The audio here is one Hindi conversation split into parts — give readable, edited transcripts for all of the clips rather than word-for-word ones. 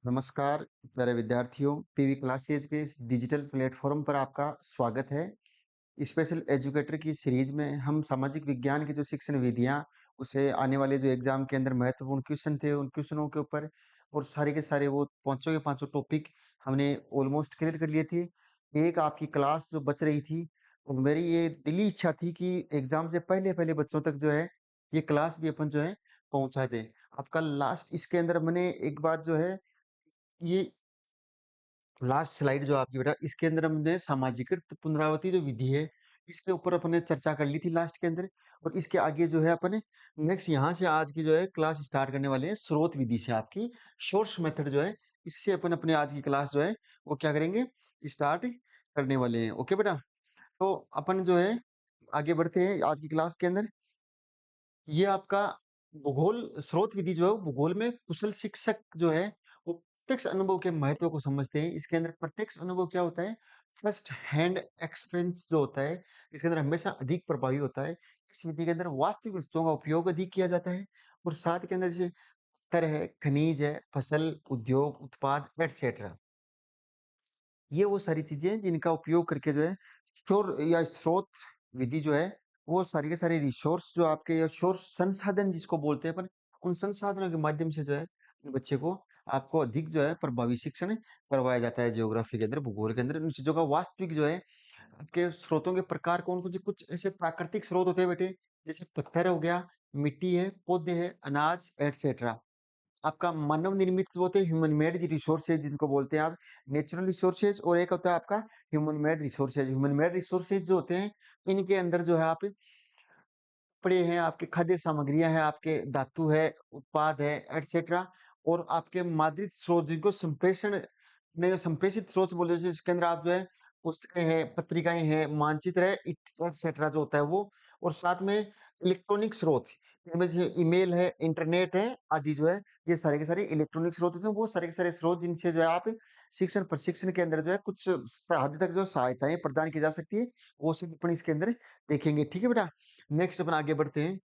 नमस्कार प्यारे विद्यार्थियों, पीवी क्लासेज के इस डिजिटल प्लेटफॉर्म पर आपका स्वागत है। स्पेशल एजुकेटर की सीरीज में हम सामाजिक विज्ञान की जो शिक्षण विधियां, उसे आने वाले जो एग्जाम के अंदर महत्वपूर्ण क्वेश्चन थे उन क्वेश्चनों के ऊपर और सारे के सारे वो पांचों के पांचों टॉपिक हमने ऑलमोस्ट क्लियर कर लिए थे। एक आपकी क्लास जो बच रही थी और मेरी ये दिली इच्छा थी कि एग्जाम से पहले पहले बच्चों तक जो है ये क्लास भी अपन जो है पहुंचा दें। आपका लास्ट इसके अंदर मैंने एक बात जो है ये लास्ट स्लाइड जो आपकी बेटा इसके अंदर हमने सामाजिकृत पुनरावृत्ति जो विधि है इसके ऊपर अपने चर्चा कर ली थी लास्ट के अंदर। और इसके आगे जो है अपने नेक्स्ट यहाँ से आज की जो है क्लास स्टार्ट करने वाले हैं स्रोत विधि से आपकी सोर्स मेथड जो है इससे अपन अपने आज की क्लास जो है वो क्या करेंगे स्टार्ट करने वाले हैं। ओके बेटा, तो अपन जो है आगे बढ़ते हैं आज की क्लास के अंदर। ये आपका भूगोल स्रोत विधि जो है भूगोल में कुशल शिक्षक जो है वो प्रत्यक्ष अनुभव के महत्व को समझते हैं। इसके अंदर प्रत्यक्ष अनुभव क्या होता है, फर्स्ट हैंड एक्सपीरियंस जो होता है इसके अंदर हमेशा अधिक प्रभावी होता है। इस विधि के अंदर वास्तविक वस्तुओं का उपयोग अधिक किया जाता है और साथ के अंदर जैसे पत्थर है, खनिज है, फसल, उद्योग, उत्पाद एटसेट्रा, ये वो सारी चीजें हैं जिनका उपयोग करके जो है स्टोर या स्रोत विधि जो है वो सारी के सारे रिसोर्स जो आपके या सोर्स संसाधन जिसको बोलते हैं अपन, उन संसाधनों के माध्यम से जो है बच्चे को आपको अधिक जो है प्रभावी शिक्षण करवाया जाता है। ज्योग्राफी के अंदर, भूगोल के अंदर इन चीजों का वास्तविक जो है आपके स्रोतों के प्रकार कौन कौन से, कुछ ऐसे प्राकृतिक स्रोत होते हैं बेटे जैसे पत्थर हो गया, मिट्टी है, पौधे हैं, अनाज एटसेट्रा। आपका मानव निर्मित जो होते हैं ह्यूमन मेड रिसोर्सेज जिनको बोलते हैं आप, नेचुरल रिसोर्सेज, और एक होता है आपका human made resources. Human made resources जो होते हैं इनके अंदर जो है आप कपड़े हैं, आपके खाद्य सामग्रियां हैं, आपके धातु है, उत्पाद है एटसेट्रा। और आपके माद्रित स्रोत जिनको संप्रेषण नहीं संप्रेषित स्रोत बोलते हैं इसके अंदर आप जो है पुस्तकें हैं, पत्रिकाएं हैं, मानचित्र है एटसेट्रा जो होता है वो। और साथ में इलेक्ट्रॉनिक स्रोत, इनमें से ईमेल है, इंटरनेट है आदि जो है, ये सारे के सारे इलेक्ट्रॉनिक स्रोत होते हैं। वो सारे के सारे स्रोत जिनसे जो है आप शिक्षण प्रशिक्षण के अंदर जो है कुछ हद तक जो सहायताएं प्रदान की जा सकती है वो सिर्फ अपन इसके अंदर देखेंगे। ठीक है बेटा, नेक्स्ट अपन आगे बढ़ते हैं।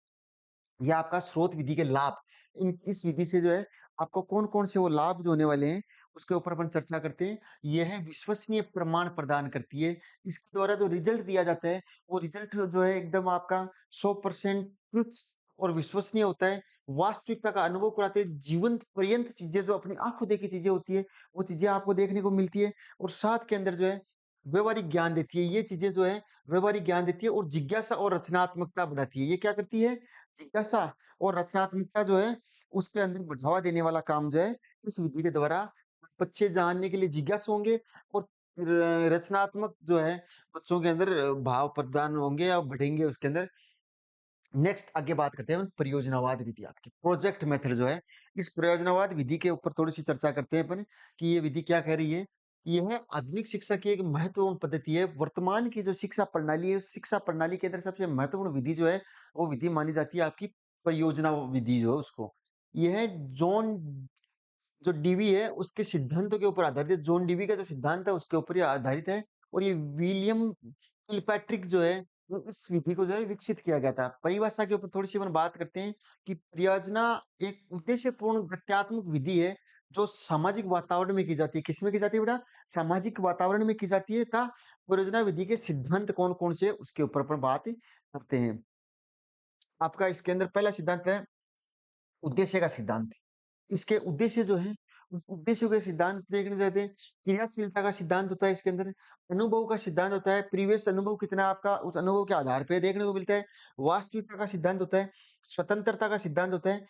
ये आपका स्रोत विधि के लाभ, इन इस विधि से जो है आपको कौन-कौन से वो लाभ जो होने वाले हैं उसके ऊपर अपन चर्चा करते हैं। ये है विश्वसनीय प्रमाण प्रदान करती है। इसके द्वारा जो रिजल्ट दिया जाता है वो रिजल्ट जो है एकदम आपका 100% ट्रुथ और विश्वसनीय होता है। वास्तविकता का अनुभव कराते हैं, जीवंत पर्यंत चीजें जो अपनी आंखों देखी चीजें होती है वो चीजें आपको देखने को मिलती है। और साथ के अंदर जो है व्यवहारिक ज्ञान देती है। ये चीजें जो है व्यवहारिक ज्ञान देती है और जिज्ञासा और रचनात्मकता बढ़ाती है। ये क्या करती है, जिज्ञासा और रचनात्मकता जो है उसके अंदर बढ़ावा देने वाला काम जो है इस विधि के द्वारा बच्चे जानने के लिए जिज्ञासु होंगे और रचनात्मक जो है बच्चों के अंदर भाव प्रदान होंगे या बढ़ेंगे उसके अंदर। नेक्स्ट आगे बात करते हैं परियोजनावाद विधि, आपकी प्रोजेक्ट मेथड जो है। इस परियोजनावाद विधि के ऊपर थोड़ी सी चर्चा करते हैं अपन कि ये विधि क्या कह रही है। यह आधुनिक शिक्षा की एक महत्वपूर्ण पद्धति है। वर्तमान की जो शिक्षा प्रणाली है उस शिक्षा प्रणाली के अंदर सबसे महत्वपूर्ण विधि जो है वो विधि मानी जाती है आपकी परियोजना विधि जो है उसको। यह जॉन जो डीवी है उसके सिद्धांतों के ऊपर आधारित है। जॉन डीवी का जो सिद्धांत है उसके ऊपर ही आधारित है। और ये विलियम किलपैट्रिक जो है वो इस विधि को जो है विकसित किया गया था। परिभाषा के ऊपर थोड़ी सी अपन बात करते हैं कि परियोजना एक उद्देश्यपूर्ण गत्यात्मक विधि है जो सामाजिक वातावरण में की जाती है। किसमें की जाती है बेटा, सामाजिक वातावरण में की जाती है। था परियोजना विधि के सिद्धांत कौन कौन से उसके ऊपर अपन बात करते हैं। आपका इसके अंदर पहला सिद्धांत है उद्देश्य का सिद्धांत। इसके उद्देश्य जो है उस उद्देश्य के सिद्धांत देखने जाते हैं। क्रियाशीलता का सिद्धांत होता है इसके अंदर, अनुभव का सिद्धांत होता है, प्रीवियस अनुभव कितना है आपका उस अनुभव के आधार पे देखने को मिलता है। वास्तविकता का सिद्धांत होता है, स्वतंत्रता का सिद्धांत होता है,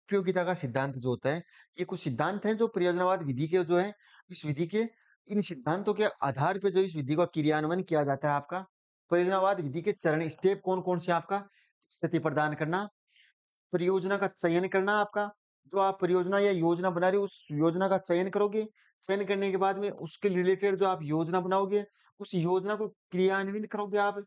उपयोगिता का सिद्धांत जो होता है। ये कुछ सिद्धांत हैं जो परियोजनावाद विधि के जो है इस विधि के इन सिद्धांतों के आधार पे जो इस विधि का क्रियान्वयन किया जाता है। आपका परियोजनावाद विधि के चरण स्टेप कौन कौन से, आपका स्थिति प्रदान करना, परियोजना का चयन करना, आपका जो आप परियोजना या योजना बना रहे हो उस योजना का चयन करोगे। चयन करने के बाद में उसके रिलेटेड जो आप योजना बनाओगे उस योजना को क्रियान्वयन करोगे आप।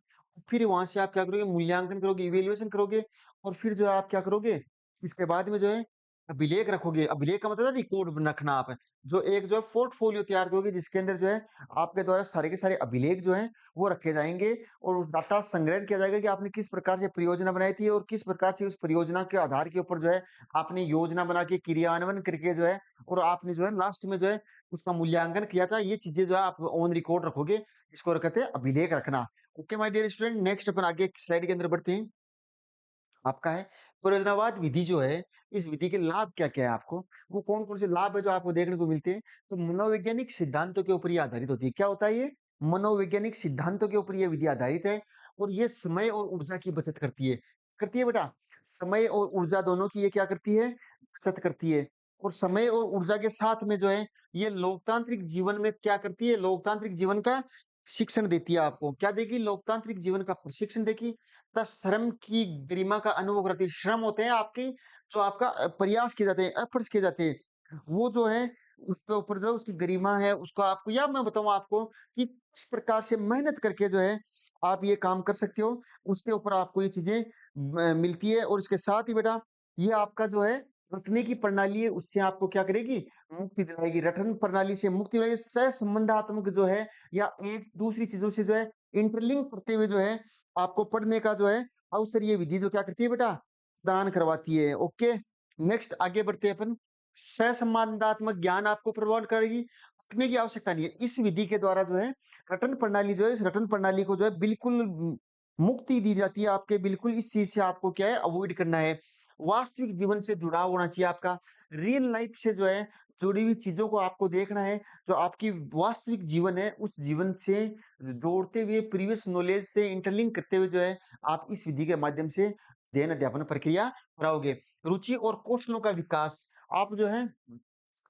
फिर वहां से आप क्या करोगे, मूल्यांकन करोगे, इवेल्युएशन करोगे। और फिर जो है आप क्या करोगे इसके बाद में जो है अभिलेख रखोगे। अभिलेख का मतलब है रिकॉर्ड रखना। आप जो एक जो है पोर्टफोलियो तैयार करोगे जिसके अंदर जो है आपके द्वारा सारे के सारे अभिलेख जो है वो रखे जाएंगे। और उस डाटा संग्रहण किया जाएगा कि आपने किस प्रकार से परियोजना बनाई थी और किस प्रकार से उस परियोजना के आधार के ऊपर जो है आपने योजना बना के क्रियान्वयन करके जो है और आपने जो है लास्ट में जो है उसका मूल्यांकन किया था। ये चीज़ें जो है आप ऑन रिकॉर्ड रखोगे, इसको कहते हैं अभिलेख रखना। Okay my dear student, next अपन आगे स्लाइड के अंदर बढ़ते हैं। आपका है परियोजनावाद विधि जो है, इस विधि के लाभ क्या-क्या है आपको? वो कौन-कौन से लाभ है जो आपको देखने को मिलते हैं? तो मनोवैज्ञानिक सिद्धांतों के ऊपर ये आधारित होती है। क्या होता है ये? मनोवैज्ञानिक सिद्धांतों के ऊपर ये विधि आधारित है और ये समय और ऊर्जा की बचत करती है। करती है बेटा? समय और ऊर्जा दोनों की ये क्या करती है? बचत करती है। और समय और ऊर्जा के साथ में जो है, ये लोकतांत्रिक जीवन में क्या करती है? लोकतांत्रिक जीवन का शिक्षण देती है आपको। क्या देगी? लोकतांत्रिक जीवन का प्रशिक्षण देगी तथा श्रम की गरिमा का अनुभव कराती है। श्रम होते हैं आपके जो आपका प्रयास किए जाते हैं, एफर्ट्स किए जाते हैं। वो जो है उसके ऊपर जो उसकी गरिमा है उसको आपको या मैं बताऊँ आपको कि किस प्रकार से मेहनत करके जो है आप ये काम कर सकते हो, उसके ऊपर आपको ये चीज़ें मिलती है और इसके साथ ही बेटा ये आपका जो है रटने की प्रणाली है उससे आपको क्या करेगी? मुक्ति दिलाएगी। रटन प्रणाली से मुक्ति दिलाएगी। सहसंबंधात्मक जो है या एक दूसरी चीज़ों से जो है इंटरलिंक करते हुए जो है आपको पढ़ने का जो है अवसर ये विधि जो क्या करती है बेटा? दान करवाती है। ओके, नेक्स्ट आगे बढ़ते हैं अपन। सहसंबंधात्मक ज्ञान आपको प्रदान करेगी। रटने की आवश्यकता नहीं है। इस विधि के द्वारा जो है रटन प्रणाली जो है, इस रटन प्रणाली को जो है बिल्कुल मुक्ति दी जाती है आपके बिल्कुल इस चीज़ से आपको क्या है अवॉइड करना है। वास्तविक जीवन से जुड़ाव होना चाहिए आपका। रियल लाइफ से जो है जुड़ी हुई चीज़ों को आपको देखना है। जो आपकी वास्तविक जीवन है, उस जीवन से जोड़ते हुए प्रीवियस नॉलेज से इंटरलिंक करते हुए जो है आप इस विधि के माध्यम से अध्ययन अध्यापन प्रक्रिया कराओगे। रुचि और कौशलों का विकास, आप जो है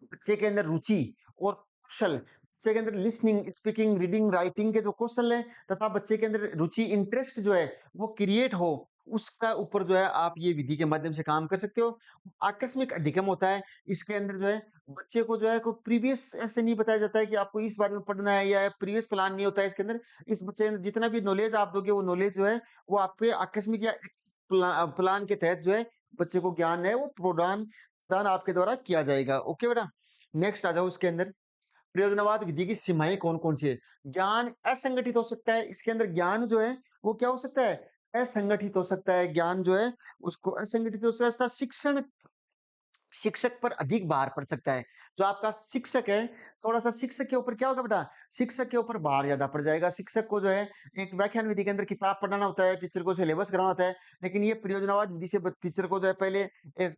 बच्चे के अंदर रुचि और कौशल, बच्चे के अंदर लिसनिंग, स्पीकिंग, रीडिंग, राइटिंग के जो कौशल हैं तथा बच्चे के अंदर रुचि, इंटरेस्ट जो है वो क्रिएट हो, उसका ऊपर जो है आप ये विधि के माध्यम से काम कर सकते हो। आकस्मिक अधिगम होता है, इसके अंदर जो है बच्चे को जो है कोई प्रीवियस ऐसे नहीं बताया जाता है कि आपको इस बारे में पढ़ना है या प्रीवियस प्लान नहीं होता है इसके अंदर। इस बच्चे के अंदर जितना भी नॉलेज आप दोगे वो नॉलेज जो है वो आपके आकस्मिक या प्लान के तहत जो है बच्चे को ज्ञान है वो प्रदान आपके द्वारा किया जाएगा। ओके बेटा? नेक्स्ट आ जाओ इसके अंदर, प्रयोजनवाद विधि की सीमाएँ कौन-कौन सी है? ज्ञान असंगठित हो सकता है, इसके अंदर ज्ञान जो है वो क्या हो सकता है? असंगठित हो सकता है, ज्ञान जो है उसको असंगठित हो सकता है, शिक्षण शिक्षक पर अधिक भार पड़ सकता है। जो आपका शिक्षक है, थोड़ा-सा शिक्षक के ऊपर क्या होगा बेटा? शिक्षक के ऊपर भार ज़्यादा पड़ जाएगा। शिक्षक को जो है एक व्याख्यान विधि के अंदर किताब पढ़ाना होता है, टीचर को सिलेबस कराना होता है। लेकिन ये परियोजनावाद विधि से ब टीचर को जो है पहले एक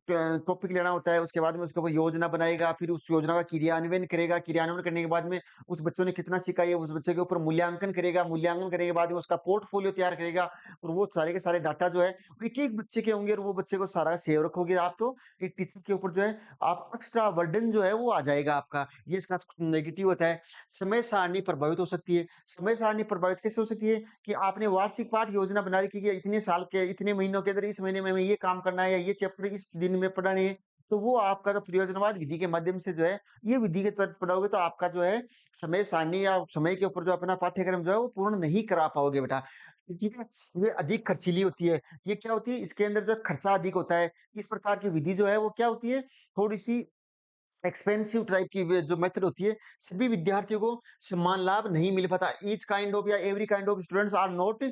टॉपिक लेना होता है, उसके बाद में उसके ऊपर योजना बनाएगा, फिर उस योजना का क्रियान्वयन करेगा, क्रियान्वयन करने के बाद में उस बच्चों ने कितना सीखा ये उस बच्चे के ऊपर मूल्यांकन करेगा, मूल्यांकन करने के बाद में उसका पोर्टफोलियो तैयार करेगा और वो सारे के सारे डाटा जो है, एक-एक बच्चे के होंगे और वो बच्चे को सारा सेव रखोगे आप तो, एक टीचर के ऊपर जो है आप एक्स्ट्रा बर्डन जो है वो आ जाएगा आपका। ये इसका नेगेटिव होता है। समय सारणी प्रभावित हो सकती है। समय सारणी प्रभावित कैसे हो सकती है कि आपने वार्षिक पाठ योजना बना रखी है कि इतने साल के इतने महीनों के अंदर इस महीने में हमें ये काम करना है या ये चैप्टर इस दिन में पढ़ाने हैं। तो वो आपका जो प्रयोजनवाद विधि के माध्यम से जो है, ये विधि के तहत पढ़ोगे तो आपका जो है समय सारणी या समय के ऊपर जो अपना पाठ्यक्रम जो है वो पूर्ण नहीं करा पाओगे बेटा। ठीक है? ये अधिक खर्चीली होती है। ये क्या होती है इसके अंदर जो खर्चा अधिक होता है। इस प्रकार की विधि जो है वो क्या होती है थोड़ी-सी एक्सपेंसिव टाइप की वे जो मेथड होती है, सभी विद्यार्थियों को समान लाभ नहीं मिल पाता। ईच काइंड ऑफ या every kind of students are not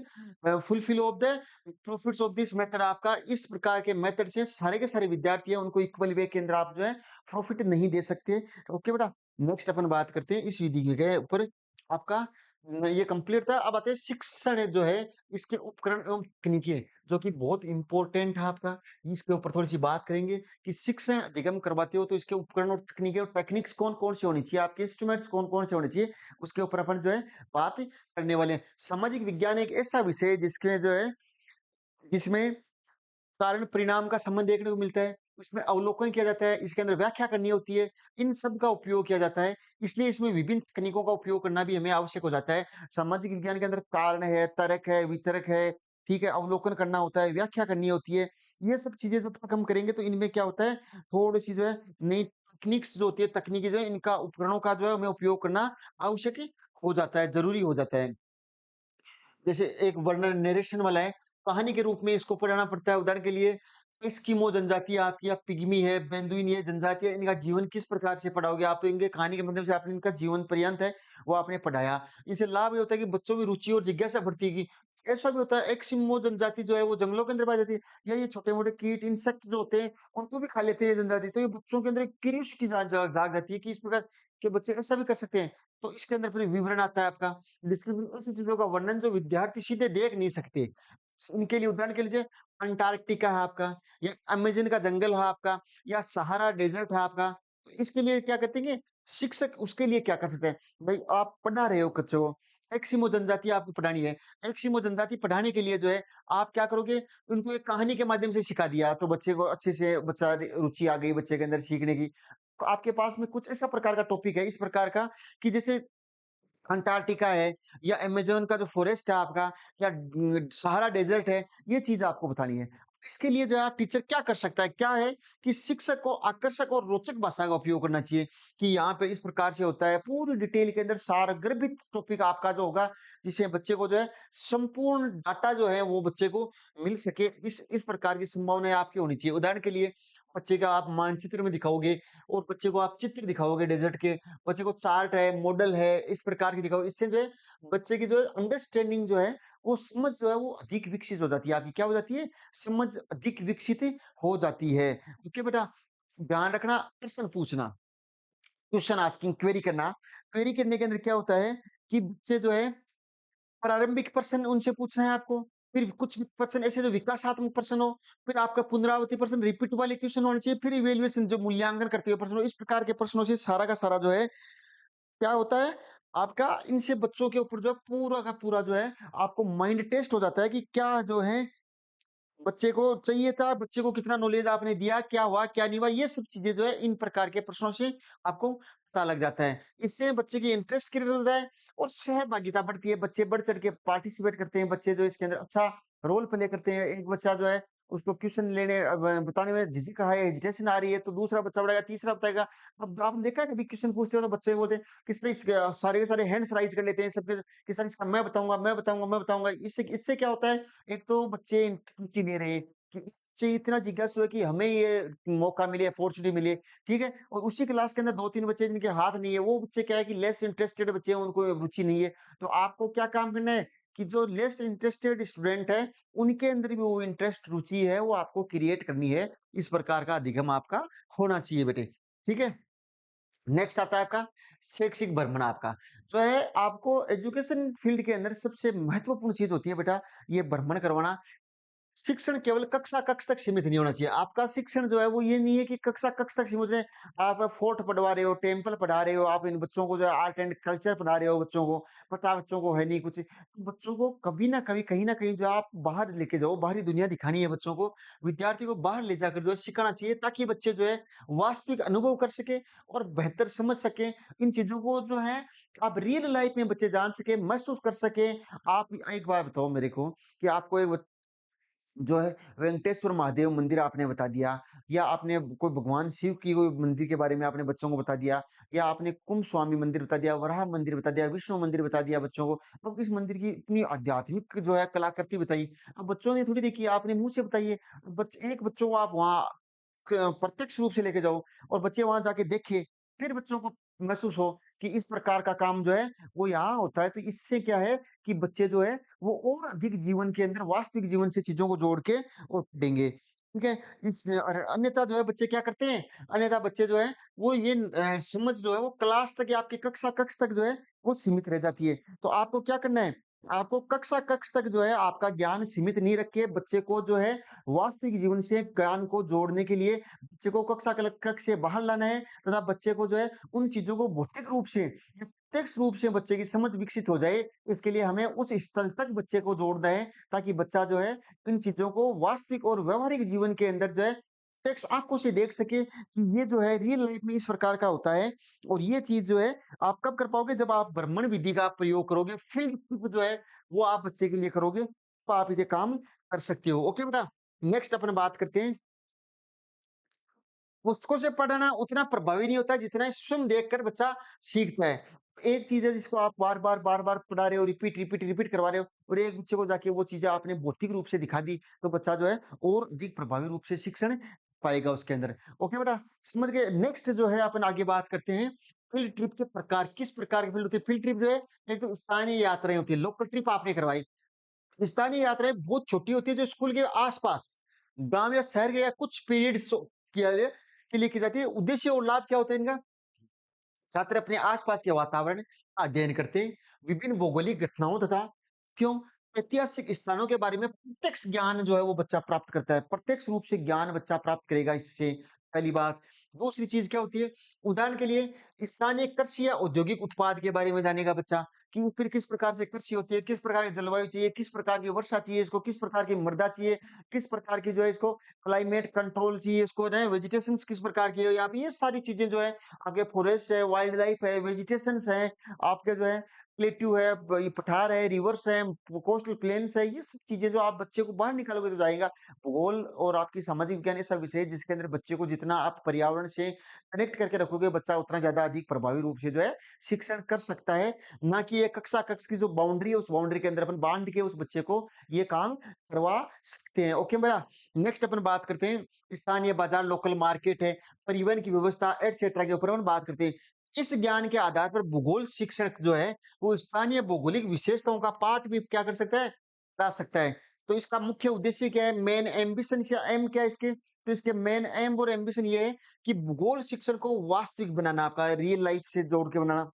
fulfil of the profits of this method आपका इस प्रकार के मेथड से सारे के सारे विद्यार्थी हैं, उनको इक्वल वे के अंदर आप जो है प्रॉफिट नहीं दे सकते। ओके बेटा, नेक्स्ट अपन बात करते हैं इस विधि के ऊपर आपका ये कंप्लीट था। अब आते हैं शिक्षण जो है, इसके उपकरण एवं तकनीकें, जो कि बहुत इम्पोर्टेंट है आपका। इसके ऊपर थोड़ी-सी बात करेंगे। कि शिक्षण अधिगम करवाते हो तो इसके उपकरण और तकनीकें और टेक्निक्स कौन-कौन से होनी चाहिए, आपके इंस्ट्रूमेंट्स कौन-कौन से होने चाहिए, उसके ऊपर अपन जो है बात करने वाले हैं। सामाजिक विज्ञान एक ऐसा विषय है जिसमें जो है जिसमें कारण परिणाम का संबंध देखने को मिलता है, उसमें अवलोकन किया जाता है, इसके अंदर व्याख्या करनी होती है, इन सब का उपयोग किया जाता है। इसलिए इसमें विभिन्न तकनीकों का उपयोग करना भी हमें आवश्यक हो जाता है। सामाजिक विज्ञान के अंदर कारण है, तर्क है, वितरक है, ठीक है? अवलोकन करना होता है, व्याख्या करनी होती है। ये सब चीज़ें जब तक हम करेंगे तो इनमें क्या होता है, थोड़ी-सी जो है नई टेक्निक्स जो होती है, तकनीकी जो है इनका उपकरणों का जो है हमें उपयोग करना आवश्यक हो जाता है, ज़रूरी हो जाता है। जैसे एक वर्णन नरेशन वाला है, कहानी के रूप में इसको पढ़ाना पड़ता है। उदाहरण के लिए एस्किमो जनजाति आपकी या पिग्मी है, बेदुइन ये जनजाति है, इनका जीवन किस प्रकार से पढ़ाओगे आप? तो इनके कहानी के माध्यम से आपने इनका जीवन पर्यंत है, वो आपने पढ़ाया। इससे लाभ ये होता है कि बच्चों में रुचि और जिज्ञासा बढ़ती है कि ऐसा भी होता है, एस्किमो जनजाति जो है वो जंगलों के अंदर पाई जाती है, या ये छोटे-मोटे कीट, इंसेक्ट जो होते हैं, उनको भी खा लेते हैं ये जनजाति। तो ये बच्चों के अंदर एक क्यूरियोसिटी जाग जाती है कि इस प्रकार के बच्चे ऐसा भी कर सकते हैं। तो इसके अंदर फिर विवरण आता है आपका, डिस्क्रिप्शन ऐसी चीज़ों का वर्णन जो विद्यार्थी सीधे देख नहीं सकते। इनके लिए उदाहरण के लिए अंटार्कटिका है आपका, या अमेज़न का जंगल है आपका, या सहारा डेज़र्ट है आपका। तो इसके लिए क्या करते हैं कि शिक्षक उसके लिए क्या कर सकते हैं? भई आप पढ़ा रहे हो बच्चों को, एस्किमो जनजाति आपको पढ़ानी है। एस्किमो जनजाति पढ़ाने के लिए जो है, आप क्या करोगे, उनको एक कहानी के माध्यम से सिखा दिया, तो बच्चे को अच्छे से बच्चा रुचि आ गई बच्चे के अंदर सीखने की। तो आपके पास में कुछ ऐसा प्रकार का टॉपिक है, इस प्रकार का कि जैसे अंटार्कटिका है, या अमेज़न का जो फ़ॉरेस्ट है आपका, या सहारा डेज़र्ट है, ये चीज़ आपको बतानी है। इसके लिए जो है टीचर क्या कर सकता है, क्या है कि शिक्षक को आकर्षक और रोचक भाषा का उपयोग करना चाहिए, कि यहाँ पे इस प्रकार से होता है, पूरी डिटेल के अंदर सारगर्भित टॉपिक आपका जो होगा, जिससे बच्चे को जो है संपूर्ण डाटा जो है वो बच्चे को मिल सके, इस प्रकार की संभावनाएँ आपकी होनी चाहिए। उदाहरण के लिए बच्चे का आप मानचित्र में दिखाओगे, और बच्चे को आप चित्र दिखाओगे डेज़र्ट के, बच्चे को चार्ट है, मॉडल है, इस प्रकार की दिखाओ। इससे जो है बच्चे की जो है अंडरस्टैंडिंग जो है, वो समझ जो है वो अधिक विकसित हो जाती है। आपकी क्या हो जाती है? समझ अधिक विकसित हो जाती है। ओके बेटा? ध्यान रखना, प्रश्न पूछना, क्वेश्चन आस्किंग, क्वेरी करना। क्वेरी करने के अंदर क्या होता है कि बच्चे जो है प्रारंभिक प्रश्न उनसे पूछना है आपको, फिर कुछ प्रश्न ऐसे जो विकासात्मक प्रश्न हो, फिर आपका पुनरावृत्ति प्रश्न, रिपीट वाले क्वेश्चन होने चाहिए, फिर इवैल्यूएशन जो मूल्यांकन करते हुए प्रश्न हो। इस प्रकार के प्रश्नों से सारा का सारा जो है क्या होता है, आपका इनसे बच्चों के ऊपर जो है पूरा का पूरा जो है आपको माइंड टेस्ट हो जाता है कि क्या जो है बच्चे को चाहिए था, बच्चे को कितना नॉलेज आपने दिया, क्या हुआ, क्या नहीं हुआ, ये सब चीज़ें जो है इन प्रकार के प्रश्नों से आपको पता लग जाता है। इससे बच्चे की इंटरेस्ट क्रिएट होता है और सहभागिता बढ़ती है, बच्चे बढ़-चढ़ के पार्टिसिपेट करते हैं, बच्चे जो इसके अंदर अच्छा रोल प्ले करते हैं। एक बच्चा जो है उसको क्वेश्चन लेने बताने में झिझक है, हेजिटेशन आ रही है, तो दूसरा बच्चा बताएगा, तीसरा बताएगा। अब आपने देखा है कभी क्वेश्चन पूछते हो तो बच्चे बोलते हैं, किसने सारे के सारे हैंड्स राइज़ कर लेते हैं सब, कि सर इसका मैं बताऊँगा, मैं बताऊँगा, मैं बताऊँगा। इससे इससे क्या होता है, एक तो बच्चे रुचि ले रहे हैं कि बच्चे इतना जिज्ञासु है कि हमें ये मौका मिले, अपॉर्च्युनिटी मिले, ठीक है? और उसी क्लास के अंदर 2-3 बच्चे जिनके हाथ नहीं है, वो बच्चे क्या है कि लेस इंटरेस्टेड बच्चे हैं, उनको रुचि नहीं है। तो आपको क्या काम करना है कि जो लेस इंटरेस्टेड स्टूडेंट है, उनके अंदर भी वो इंटरेस्ट, रुचि है, वो आपको क्रिएट करनी है। इस प्रकार का अधिगम आपका होना चाहिए बेटे, ठीक है? नेक्स्ट आता है आपका शैक्षिक भ्रमण आपका, जो है आपको एजुकेशन फील्ड के अंदर सबसे महत्वपूर्ण चीज़ होती है बेटा, ये भ्रमण करवाना। शिक्षण केवल कक्षा कक्ष तक सीमित नहीं होना चाहिए। आपका शिक्षण जो है वो ये नहीं है कि कक्षा कक्ष तक सीमित है। आप फोर्ट पढ़वा रहे हो, टेम्पल पढ़ा रहे हो, आप इन बच्चों को जो है आर्ट एंड कल्चर पढ़ा रहे हो बच्चों को, पता बच्चों को है नहीं कुछ। तो बच्चों को कभी न कभी, कहीं न कहीं जो आप बाहर लेके जाओ, बाहरी दुनिया दिखानी है बच्चों को। विद्यार्थी को बाहर ले जाकर जो है सिखाना चाहिए, ताकि बच्चे जो है वास्तविक अनुभव कर सकें और बेहतर समझ सकें। इन चीज़ों को जो है आप रियल लाइफ में बच्चे जान सकें, महसूस कर सकें। आप एक बात बताओ मेरे को कि आपको एक जो है वेंकटेश्वर महादेव मंदिर आपने बता दिया, या आपने कोई भगवान शिव की कोई मंदिर के बारे में आपने बच्चों को बता दिया, या आपने कुंभ स्वामी मंदिर बता दिया, वराह मंदिर बता दिया, विष्णु मंदिर बता दिया बच्चों को। अब इस मंदिर की इतनी आध्यात्मिक जो है कलाकृति बताई। अब बच्चों ने थोड़ी देखी, आपने मुँह से बताई है। एक बच्चों को आप वहाँ प्रत्यक्ष रूप से लेके जाओ और बच्चे वहाँ जाके देखें, फिर बच्चों को महसूस हो कि इस प्रकार का काम जो है वो यहाँ होता है। तो इससे क्या है कि बच्चे जो है वो और अधिक जीवन के अंदर वास्तविक जीवन से चीज़ों को जोड़ के और पढ़ेंगे। ठीक है? इस और अन्यथा जो है बच्चे क्या करते हैं, अन्यथा बच्चे जो है वो ये समझ जो है वो क्लास तक या आपकी कक्षा कक्ष तक जो है वो सीमित रह जाती है। तो आपको क्या करना है, आपको कक्षा कक्ष तक जो है आपका ज्ञान सीमित नहीं रख के बच्चे को जो है वास्तविक जीवन से ज्ञान को जोड़ने के लिए बच्चे को कक्ष से बाहर लाना है, तथा बच्चे को जो है उन चीज़ों को भौतिक रूप से या प्रत्यक्ष रूप से बच्चे की समझ विकसित हो जाए। इसके लिए हमें उस स्थल तक बच्चे को जोड़ना है, ताकि बच्चा जो है इन चीज़ों को वास्तविक और व्यावहारिक जीवन के अंदर जो है प्रत्यक्ष आँखों से देख सके कि ये जो है रियल लाइफ में इस प्रकार का होता है। और ये चीज़ जो है आप कब कर पाओगे, जब आप भ्रमण विधि का प्रयोग करोगे, फील्ड ट्रिप जो है वो आप बच्चे के लिए करोगे, तो आप ये काम कर सकते हो। ओके बेटा? नेक्स्ट अपन बात करते हैं, पुस्तकों से पढ़ना उतना प्रभावी नहीं होता है जितना स्वयं देखकर बच्चा सीखता है। एक चीज़ है जिसको आप बार-बार पढ़ा रहे हो, रिपीट करवा रहे हो, और एक बच्चे को जाके वो चीज़ें आपने भौतिक रूप से दिखा दी, तो बच्चा जो है और अधिक प्रभावी रूप से शिक्षण पाएगा उसके अंदर। ओके बेटा, समझ गए? नेक्स्ट जो है अपन आगे बात करते हैं, फील्ड ट्रिप के प्रकार, किस प्रकार की फील्ड होती है? फील्ड ट्रिप जो है, एक तो स्थानीय यात्राएँ होती है, लोकल ट्रिप आपने करवाई। स्थानीय यात्राएँ बहुत छोटी होती है जो स्कूल के आस-पास, गाँव या शहर के या कुछ पीरियड्स के लिए की जाती है। उद्देश्य और लाभ क्या होता है इनका? छात्र अपने आसपास के वातावरण का अध्ययन करते हैं, विभिन्न भौगोलिक घटनाओं तथा क्यों ऐतिहासिक स्थानों के बारे में प्रत्यक्ष ज्ञान जो है वो बच्चा प्राप्त करता है। प्रत्यक्ष रूप से ज्ञान बच्चा प्राप्त करेगा इससे, पहली बात। दूसरी चीज़ क्या होती है? उदाहरण के लिए स्थानीय कृषि या औद्योगिक उत्पाद के बारे में जानेगा बच्चा कि वो फिर किस प्रकार से कृषि होती है, किस प्रकार की जलवायु चाहिए, किस प्रकार की वर्षा चाहिए इसको, किस प्रकार की मृदा चाहिए, किस प्रकार की जो है इसको क्लाइमेट कंट्रोल चाहिए इसको ना वेजिटेशंस किस प्रकार की है यहाँ पे ये सारी चीज़ें जो है आपके फॉरेस्ट है, वाइल्ड लाइफ है, वेजिटेशंस हैं, आपके जो है प्लेट्यू है, ब ये पठार है, रिवर्स हैं, कोस्टल प्लेन्स है, ये सब चीज़ें जो आप बच्चे को बाहर निकालोगे तो जाएगा। भूगोल और आपकी सामाजिक विज्ञान ऐसा विषय है जिसके अंदर बच्चे को जितना आप पर्यावरण से कनेक्ट करके रखोगे, बच्चा उतना ज़्यादा अधिक प्रभावी रूप से जो है शिक्षण कर सकता है। ना कि ये कक्षा कक्ष की जो बाउंड्री है, उस बाउंड्री के अंदर अपन बाँध के उस बच्चे को ये काम करवा सकते हैं। ओके बेटा? नेक्स्ट अपन बात करते हैं स्थानीय बाज़ार, लोकल मार्केट है, परिवहन की व्यवस्था एटसेट्रा के ऊपर अपन बात करते हैं। इस ज्ञान के आधार पर भूगोल शिक्षक जो है, वो स्थानीय भौगोलिक विशेषताओं का पाठ भी क्या कर सकता है? पढ़ा सकता है। तो इसका मुख्य उद्देश्य क्या है? मेन एम्बिशन या एम क्या है इसके? तो इसके मेन एम और एम्बिशन ये है कि भूगोल शिक्षण को वास्तविक बनाना, आपका रियल लाइफ से जोड़ के बनाना।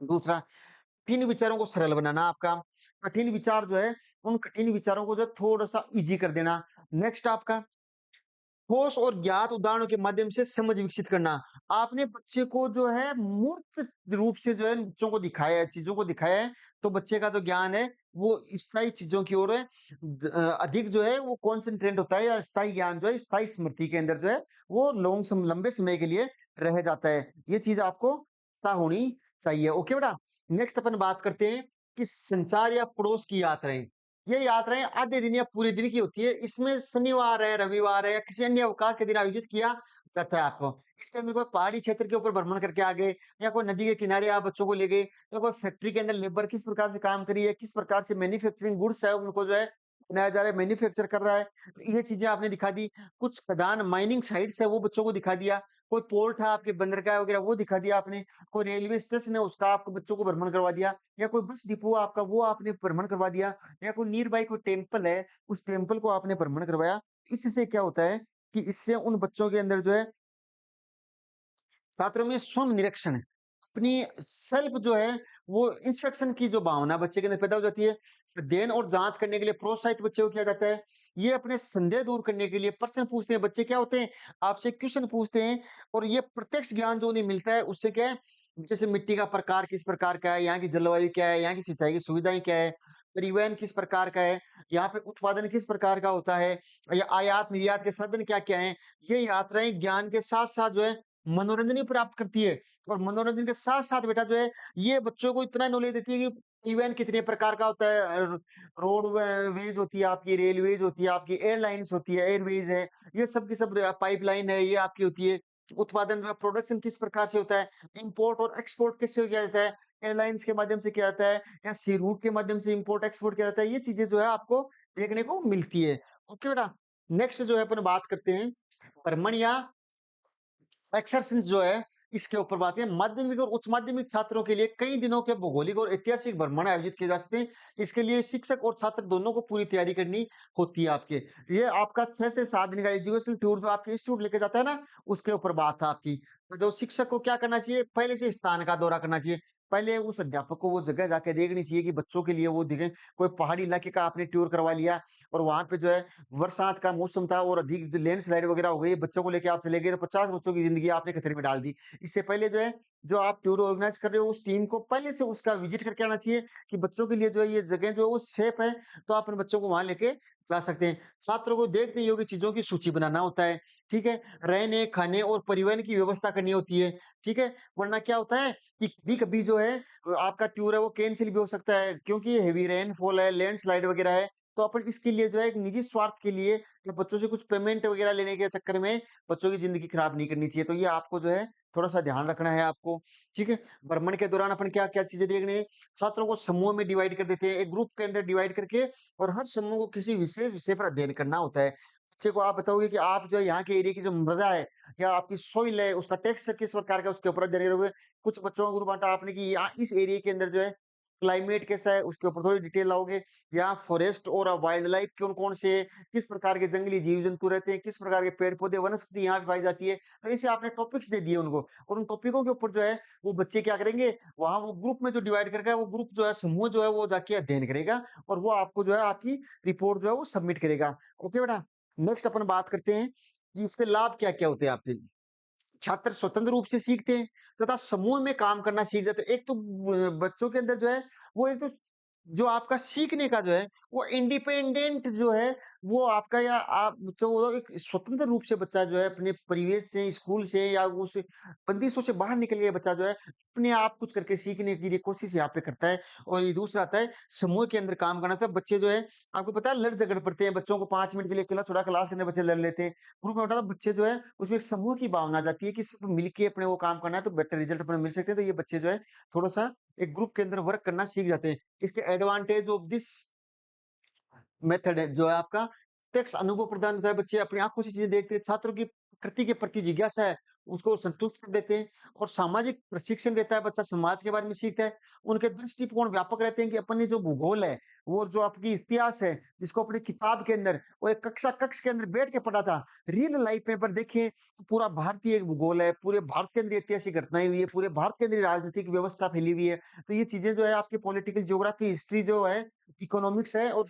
दूसरा, कठिन विचारों को सरल बनाना आपका। कठिन विचार जो है, उन कठिन विचारों को जो है थोड़ा-सा ईज़ी कर देना। नेक्स्ट आपका ठोस और ज्ञात उदाहरणों के माध्यम से समझ विकसित करना। आपने बच्चे को जो है मूर्त रूप से जो है बच्चों को दिखाया है, चीज़ों को दिखाया है, तो बच्चे का जो ज्ञान है वो स्थायी चीज़ों की ओर है अधिक जो है वो कॉन्संट्रेट होता है या स्थायी ज्ञान जो है स्थायी स्मृति के अंदर जो है वो लंबे समय के लिए रह जाता है। ये चीज़ आपको पता होनी चाहिए। ओके बेटा? नेक्स्ट अपन बात करते हैं कि संचार या पड़ोस की यात्राएँ। ये यात्राएँ आधे दिन या पूरे दिन की होती है। इसमें शनिवार है, रविवार है या किसी अन्य अवकाश के दिन आयोजित किया जाता है आपको। इसके अंदर कोई पहाड़ी क्षेत्र के ऊपर भ्रमण करके आ गए या कोई नदी के किनारे आप बच्चों को ले गए या कोई फैक्ट्री के अंदर लेबर किस प्रकार से काम करी है, किस प्रकार से मैन्युफैक्चरिंग गुड्स है उनको जो है बनाया जा रहा है, मैन्युफैक्चर कर रहा है। तो ये चीज़ें आपने दिखा दी। कुछ खदान माइनिंग साइट्स है वो बच्चों को दिखा दिया। कोई पोर्ट है आपके बंदरगाह वगैरह वो दिखा दिया आपने। कोई रेलवे स्टेशन है उसका आपको बच्चों को भ्रमण करवा दिया या कोई बस डिपो आपका वो आपने भ्रमण करवा दिया। या कोई नियर बाय कोई टेम्पल है, उस टेम्पल को आपने भ्रमण करवाया। इससे क्या होता है कि इससे उन बच्चों के अंदर जो है छात्रों में स्वयं निरीक्षण, अपनी सेल्फ जो है वो इंस्पेक्शन की जो भावना बच्चे के अंदर पैदा हो जाती है। अध्ययन और जाँच करने के लिए प्रोत्साहित बच्चे को किया जाता है। ये अपने संदेह दूर करने के लिए प्रश्न पूछते हैं। बच्चे क्या होते हैं, आपसे क्वेश्चन पूछते हैं और ये प्रत्यक्ष ज्ञान जो उन्हें मिलता है उससे क्या है, जैसे मिट्टी का प्रकार किस प्रकार का है, यहाँ की जलवायु क्या है, यहाँ की सिंचाई की सुविधाएँ क्या है, परिवहन किस प्रकार का है, यहाँ पे उत्पादन किस प्रकार का होता है या आयात-निर्यात के साधन क्या-क्या हैं। ये यात्राएँ ज्ञान के साथ-साथ जो है मनोरंजन भी प्राप्त करती है और मनोरंजन के साथ-साथ बेटा जो है, ये बच्चों को इतना नॉलेज देती है कि इवेन कितने प्रकार का होता है रोड वेज़ होती है आपकी, रेलवेज़ होती है आपकी, एयरलाइन्स होती है, एयरवेज़ है, ये सब की सब पाइपलाइन है, ये आपकी होती है। उत्पादन जो है प्रोडक्शन किस प्रकार से होता है, इम्पोर्ट और एक्सपोर्ट कैसे किया जाता है, एयरलाइन्स के माध्यम से किया जाता है या सी रूट के माध्यम से इम्पोर्ट एक्सपोर्ट किया जाता है, ये चीज़ें जो है आपको देखने को मिलती है। ओके बेटा? नेक्स्ट जो है अपन बात करते हैं भ्रमण या एक्सरसाइज़ जो है, इसके ऊपर बात है। माध्यमिक और उच्च माध्यमिक छात्रों के लिए कई दिनों के भौगोलिक और ऐतिहासिक भ्रमण आयोजित किए जा सकते हैं। इसके लिए शिक्षक और छात्र दोनों को पूरी तैयारी करनी होती है आपके। ये आपका 6 से 7 दिन का एजुकेशनल टूर जो आपके इंस्टीट्यूट लेके जाता है ना, उसके ऊपर बात है आपकी। तो जो शिक्षक को क्या करना चाहिए, पहले से स्थान का दौरा करना चाहिए। पहले उस अध्यापक को वो जगह जाके देखनी चाहिए कि बच्चों के लिए वो दिखे। कोई पहाड़ी इलाके का आपने टूर करवा लिया और वहाँ पे जो है बरसात का मौसम था और अधिक लैंडस्लाइड वगैरह हो गई, बच्चों को लेके आप चले गए तो 50 बच्चों की ज़िंदगी आपने खतरे में डाल दी। इससे पहले जो है, जो आप टूर ऑर्गेनाइज़ कर रहे हो उस टीम को पहले से उसका विज़िट करके आना चाहिए कि बच्चों के लिए जो है ये जगह जो है वो सेफ है, तो आप अपने बच्चों को वहाँ लेके जा सकते हैं। छात्रों को देखने योग्य चीज़ों की सूची बनाना होता है, ठीक है? रहने, खाने और परिवहन की व्यवस्था करनी होती है, ठीक है? वरना क्या होता है कि कभी-कभी जो है आपका टूर है वो कैंसल भी हो सकता है क्योंकि हेवी रेनफॉल है, लैंडस्लाइड वगैरह है, तो अपन इसके लिए जो है एक निजी स्वार्थ के लिए या बच्चों से कुछ पेमेंट वगैरह लेने के चक्कर में बच्चों की ज़िंदगी खराब नहीं करनी चाहिए। तो ये आपको जो है थोड़ा-सा ध्यान रखना है आपको, ठीक है? भ्रमण के दौरान अपन क्या-क्या चीज़ें देखनी है, छात्रों को समूह में डिवाइड कर देते हैं, एक ग्रुप के अंदर डिवाइड करके और हर समूह को किसी विशेष विषय पर अध्ययन करना होता है। बच्चे को आप बताओगे कि आप जो है यहाँ के एरिया की जो मृदा है या आपकी सॉइल है, उसका टेक्सचर किस प्रकार का है, उसके ऊपर अध्ययन करोगे। कुछ बच्चों का ग्रुप बाँटा आपने कि यहाँ इस एरिया के अंदर जो है क्लाइमेट कैसा है, उसके ऊपर थोड़ी डिटेल लाओगे। यहाँ फॉरेस्ट और वाइल्ड लाइफ कौन-कौन से हैं, किस प्रकार के जंगली जीव-जंतु रहते हैं, किस प्रकार के पेड़-पौधे, वनस्पति यहाँ पे पाई जाती है। तो ऐसे आपने टॉपिक्स दे दिए उनको और उन टॉपिकों के ऊपर जो है, वो बच्चे क्या करेंगे, वहाँ वो ग्रुप में जो डिवाइड करके वो ग्रुप जो है, समूह जो है, वो जाके अध्ययन करेगा और वो आपको जो है, आपकी रिपोर्ट जो है, वो सबमिट करेगा। ओके बेटा? नेक्स्ट अपन बात करते हैं कि इसके लाभ क्या-क्या होते हैं आपके लिए। छात्र स्वतंत्र रूप से सीखते हैं तथा समूह में काम करना सीख जाते हैं। एक तो बच्चों के अंदर जो है वो एक तो जो आपका सीखने का जो है वो इंडिपेंडेंट जो है वो आपका या आप जो वो एक स्वतंत्र रूप से बच्चा जो है अपने परिवेश से, स्कूल से या उस बंदिशों से बाहर निकल के बच्चा जो है अपने आप कुछ करके सीखने की लिए कोशिश यहाँ पे करता है। और ये दूसरा आता है समूह के अंदर काम करना। तब बच्चे जो है आपको पता है लड़ झगड़ पड़ते हैं, बच्चों को 5 मिनट के लिए अकेला छोड़ा क्लास के अंदर बच्चे लड़ लेते हैं। ग्रुप में उठा तो बच्चे जो है उसमें एक समूह की भावना आ जाती है कि सब मिलके अपने वो काम करना है तो बेटर रिजल्ट अपने मिल सकते हैं। तो ये बच्चे जो है थोड़ा-सा एक ग्रुप के अंदर वर्क करना सीख जाते हैं। इसके एडवांटेज ऑफ दिस मेथड है जो है आपका प्रत्यक्ष अनुभव प्रदान होता है। बच्चे अपनी आँखों से चीज़ें देखते हैं, छात्रों की प्रकृति के प्रति जिज्ञासा है, उसको संतुष्ट कर देते हैं और सामाजिक प्रशिक्षण देता है, बच्चा समाज के बारे में सीखता है। उनके दृष्टिकोण व्यापक रहते हैं कि अपने जो भूगोल है, वो जो आपकी इतिहास है, जिसको अपनी किताब के अंदर और एक कक्षा कक्ष के अंदर बैठ के पढ़ा था, रियल लाइफ में पर देखें तो पूरा भारतीय भूगोल है, पूरे भारत के अंदर ऐतिहासिक घटनाएँ हुई है, पूरे भारत के अंदर राजनीतिक व्यवस्था फैली हुई है। तो ये चीज़ें जो है आपकी पॉलिटिकल ज्योग्राफी, हिस्ट्री जो है, इकोनॉमिक्स है और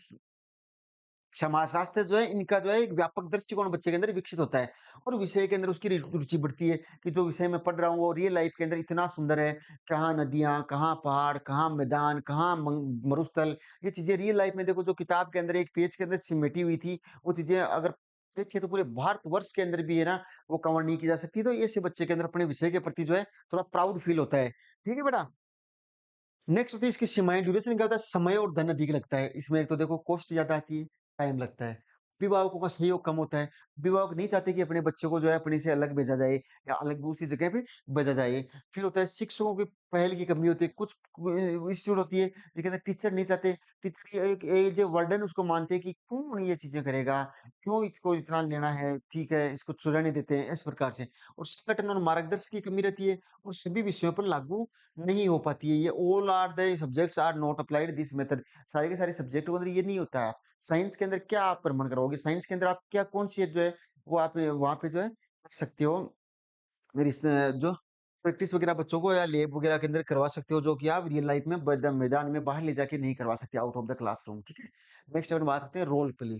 समाजशास्त्र जो है इनका जो है एक व्यापक दृष्टिकोण बच्चे के अंदर विकसित होता है और विषय के अंदर उसकी रुचि बढ़ती है कि जो विषय मैं पढ़ रहा हूँ वो रियल लाइफ के अंदर इतना सुंदर है। कहाँ नदियाँ, कहाँ पहाड़, कहाँ मैदान, कहाँ मरुस्थल, ये चीजें रियल लाइफ में देखो जो किताब के अंदर एक पेज के अंदर सिमटी हुई थी, वो चीजें अगर देखिए तो पूरे भारतवर्ष के अंदर भी है ना वो कवर नहीं की जा सकती। तो ऐसे बच्चे के अंदर अपने विषय के प्रति जो है थोड़ा प्राउड फील होता है। ठीक है बेटा। नेक्स्ट होती है इसकी सीमाएँ, ड्यूरेशन क्या होता है, समय और धन अधिक लगता है। इसमें एक तो देखो कॉस्ट ज़्यादा आती है, टाइम लगता है। अभिभावकों का सहयोग कम होता है। अभिभावक नहीं चाहते कि अपने बच्चों को जो है अपने से अलग भेजा जाए या अलग दूसरी जगह पे भेजा जाए। फिर होता है शिक्षकों की पहल की कमी होती है। कुछ इंस्टीट्यूट होती है जिनके अंदर टीचर नहीं चाहते। टीचर ये एक एज ए बर्डन उसको मानते हैं कि कौन ये चीज़ें करेगा? क्यों इसको इतना लेना है? ठीक है, इसको चुराने देते हैं, इस प्रकार से। और संगठन और मार्गदर्शन की कमी रहती है और सभी विषयों पर लागू नहीं हो पाती है ये। All are the subjects are not applied this method. सारे के सारे सब्जेक्ट के अंदर ये नहीं होता है। साइंस के अंदर क्या आप प्रमाण कराओगे? साइंस के अंदर आप क्या कौन-सी जो है वो आप वहाँ पे जो है कर सकते हो। मेरी जो प्रैक्टिस वगैरह बच्चों को या लैब वगैरह के अंदर करवा सकते हो जो कि आप रियल लाइफ में मैदान में बाहर ले जाके नहीं करवा सकते आउट ऑफ द क्लासरूम, ठीक है? नेक्स्ट अपन बात करते हैं रोल प्ले।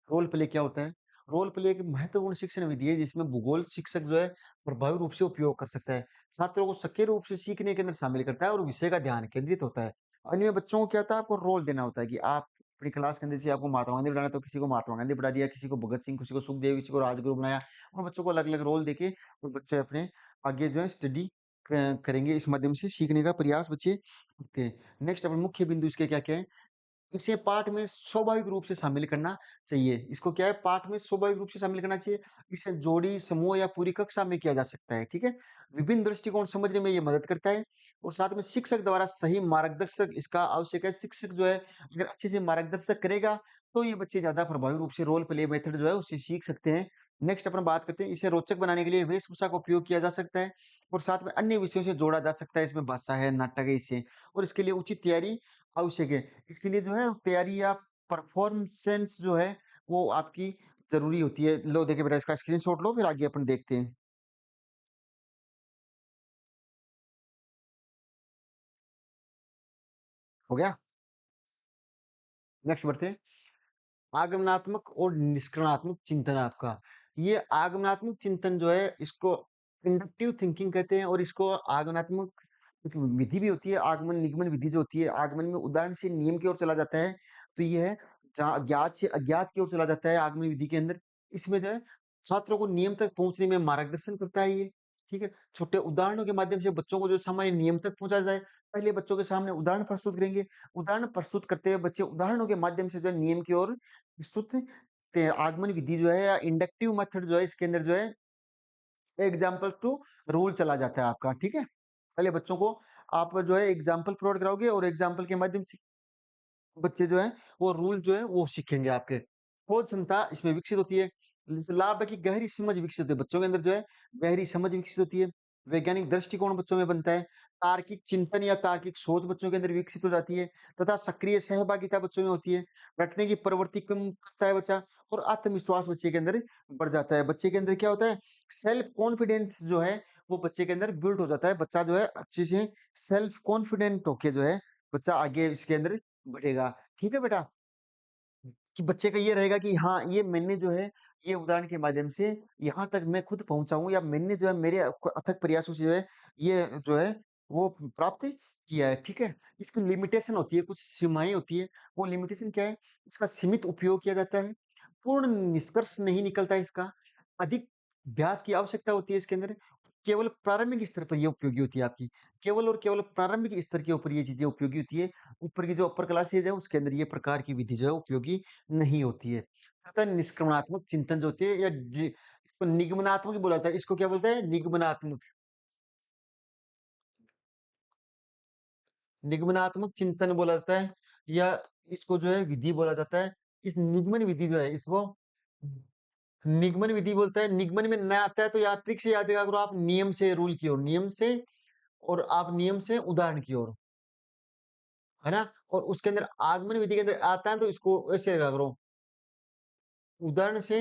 रोल प्ले क्या होता है? रोल प्ले एक महत्वपूर्ण शिक्षण विधि है जिसमें भूगोल शिक्षक जो है प्रभावी रूप से उपयोग कर सकता है। छात्रों को सक्रिय रूप से सीखने के अंदर शामिल करता है और विषय का ध्यान केंद्रित होता है। अन्य बच्चों को क्या होता है आपको रोल देना होता है कि आप अपनी क्लास के अंदर से आपको महात्मा गांधी बनाना है तो किसी को महात्मा गांधी बना दिया, किसी को भगत सिंह, किसी को सुखदेव, किसी को राजगुरु बनाया और बच्चों को अलग-अलग रोल देके और बच्चे अपने आगे जो है स्टडी करेंगे। इस माध्यम से सीखने का प्रयास बच्चे करते हैं। नेक्स्ट अपन मुख्य बिंदु इसके क्या-क्या हैं? इसे पाठ में स्वाभाविक रूप से शामिल करना चाहिए। इसको क्या है पाठ में स्वाभाविक रूप से शामिल करना चाहिए। इसे जोड़ी, समूह या पूरी कक्षा में किया जा सकता है, ठीक है? विभिन्न दृष्टिकोण समझने में ये मदद करता है और साथ में शिक्षक द्वारा सही मार्गदर्शक इसका आवश्यक है। शिक्षक जो है अगर अच्छे से मार्गदर्शक करेगा, तो ये बच्चे ज़्यादा प्रभावी रूप से रोल प्ले मेथड जो है उसे सीख सकते हैं। नेक्स्ट अपन बात करते हैं इसे रोचक बनाने के लिए वेशभूषा का उपयोग किया जा सकता है और साथ में अन्य विषयों से जोड़ा जा सकता है। इसमें भाषा है, नाटक है इससे और इसके लिए उचित तैयारी आवश्यक है। इसके लिए जो है तैयारी या परफॉर्मेंस जो है वो आपकी ज़रूरी होती है। लो देखिए बेटा इसका स्क्रीनशॉट लो फिर आगे अपन देखते हैं। हो गया? नेक्स्ट बढ़ते हैं। आगमनात्मक और निष्कर्षणात्मक चिंतन आपका। ये आगमनात्मक चिंतन जो है इसको इंडक्टिव थिंकिंग कहते हैं और इसको आगमनात्मक एक विधि भी होती है, आगमन निगमन विधि जो होती है, आगमन में उदाहरण से नियम की ओर चला जाता है, तो ये है जहाँ ज्ञात से अज्ञात की ओर चला जाता है आगमन विधि के अंदर। इसमें जो है छात्रों को नियम तक पहुँचने में मार्गदर्शन करता है ये, ठीक है? छोटे उदाहरणों के माध्यम से बच्चों को जो सामान्य नियम तक पहुँचा जाए, पहले बच्चों के सामने उदाहरण प्रस्तुत करेंगे, उदाहरण प्रस्तुत करते हुए बच्चे उदाहरणों के माध्यम से जो है नियम की ओर विस्तृत आगमन विधि जो है या इंडक्टिव मेथड जो है इसके अंदर जो है एग्जाम्पल टू रूल चला जाता है आपका, ठीक है? पहले बच्चों को आप जो है एग्जाम्पल प्रोवाइड कराओगे और एग्जाम्पल के माध्यम से बच्चे जो हैं वो रूल जो है वो सीखेंगे आपके। खोज क्षमता इसमें विकसित होती है। लाभ है कि गहरी समझ विकसित होती है। बच्चों के अंदर जो है गहरी समझ विकसित होती है। वैज्ञानिक दृष्टिकोण बच्चों में बनता है, तार्किक चिंतन या तार्किक सोच बच्चों के अंदर विकसित हो जाती है तथा सक्रिय सहभागिता बच्चों में होती है, रटने की प्रवृत्ति कम करता है बच्चा और आत्मविश्वास बच्चे के अंदर बढ़ जाता है। बच्चे के अंदर क्या होता है, सेल्फ कॉन्फिडेंस जो है वो बच्चे के अंदर बिल्ड हो जाता है। बच्चा जो है अच्छे से सेल्फ कॉन्फिडेंट होके जो है बच्चा आगे इसके अंदर बढ़ेगा। ठीक है बेटा? कि बच्चे का ये रहेगा कि हाँ, ये मैंने जो है, ये उदाहरण के माध्यम से यहाँ तक मैं खुद पहुँचा हूँ या मैंने जो है मेरे अथक प्रयासों से जो है, ये जो है वो प्राप्त किया है, ठीक है? इसकी लिमिटेशन होती है, कुछ सीमाएँ होती है, वो लिमिटेशन क्या है? इसका सीमित उपयोग किया जाता है, पूर्ण निष्कर्ष नहीं निकलता है इसका, अधिक अभ्यास की आवश्यकता होती है इसके अंदर, केवल प्रारंभिक स्तर पर ये उपयोगी होती है आपकी, केवल और केवल प्रारंभिक स्तर के ऊपर ये चीज़ें उपयोगी होती है, ऊपर की जो अपर क्लासेज है उसके अंदर ये प्रकार की विधि जो है उपयोगी नहीं होती है। अतः निष्क्रमणात्मक चिंतन जो होती है या इसको निगमनात्मक ही बोला जाता है। इसको क्या बोलते हैं? निगमनात्मक। निगमनात्मक चिंतन बोला जाता है या इसको जो है विधि बोला जाता है। इस निगमन विधि जो है इसको निगमन विधि बोलता है। निगमन में न आता है तो या ट्रिक से याद रखा करो आप, नियम से रूल की ओर, नियम से और आप नियम से उदाहरण की ओर, है ना? और उसके अंदर आगमन विधि के अंदर आता है तो इसको ऐसे रखा करो, उदाहरण से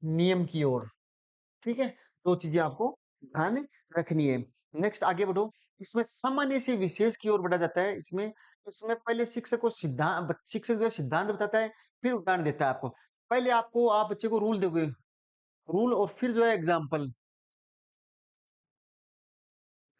नियम की ओर। ठीक है? 2 चीज़ें आपको ध्यान रखनी है। नेक्स्ट आगे बढ़ो। इसमें सामान्य से विशेष की ओर बढ़ा जाता है। इसमें इसमें पहले शिक्षक जो है सिद्धांत बताता है, फिर उदाहरण देता है आपको। पहले आपको आप बच्चे को रूल दोगे, रूल और फिर जो है एग्ज़ाम्पल।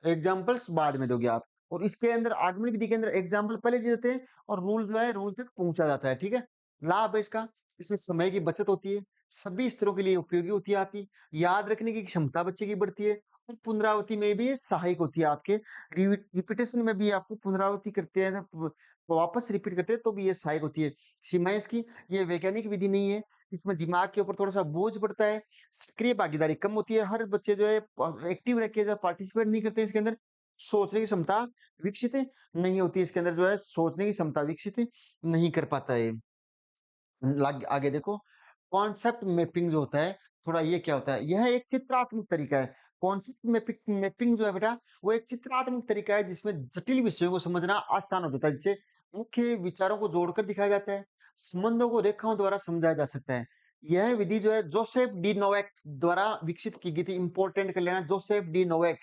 एग्ज़ाम्पल्स बाद में दोगे आप और इसके अंदर आगमन विधि के अंदर एग्ज़ाम्पल पहले दिए जाते हैं और रूल जो है रूल तक पहुँचा जाता है, ठीक है? लाभ है इसका, इसमें समय की बचत होती है, सभी स्तरों के लिए उपयोगी होती है आपकी, याद रखने की क्षमता बच्चे की बढ़ती है और पुनरावृत्ति में भी सहायक होती है आपके। रिपिटेशन में भी आपको पुनरावृत्ति करते हैं प वापस रिपीट करते हैं तो भी ये सहायक होती है। सीमाएँ इसकी, ये वैज्ञानिक विधि नहीं है, इसमें दिमाग के ऊपर थोड़ा-सा बोझ पड़ता है, सक्रिय भागीदारी कम होती है, हर बच्चे जो है एक्टिव रह के जो पार्टिसिपेट नहीं करते हैं इसके अंदर, सोचने की क्षमता विकसित नहीं होती है इसके अंदर जो है सोचने की क्षमता विकसित नहीं कर पाता है। लाग आगे देखो, कॉन्सेप्ट मैपिंग जो होता है, थोड़ा ये क्या होता है? यह एक चित्रात्मक तरीका है। कॉन्सेप्ट मैपिंग मैपिंग जो है बेटा, वो एक चित्रात्मक तरीका है जिसमें जटिल विषयों को समझना आसान हो जाता है, जिससे मुख्य विचारों को जोड़कर दिखाया जाता है, संबंधों को रेखाओं द्वारा समझाया जा सकता है। यह विधि जो है जोसेफ डी नोवेक द्वारा विकसित की गई थी, इम्पोर्टेंट कर लेना जोसेफ डी नोवेक।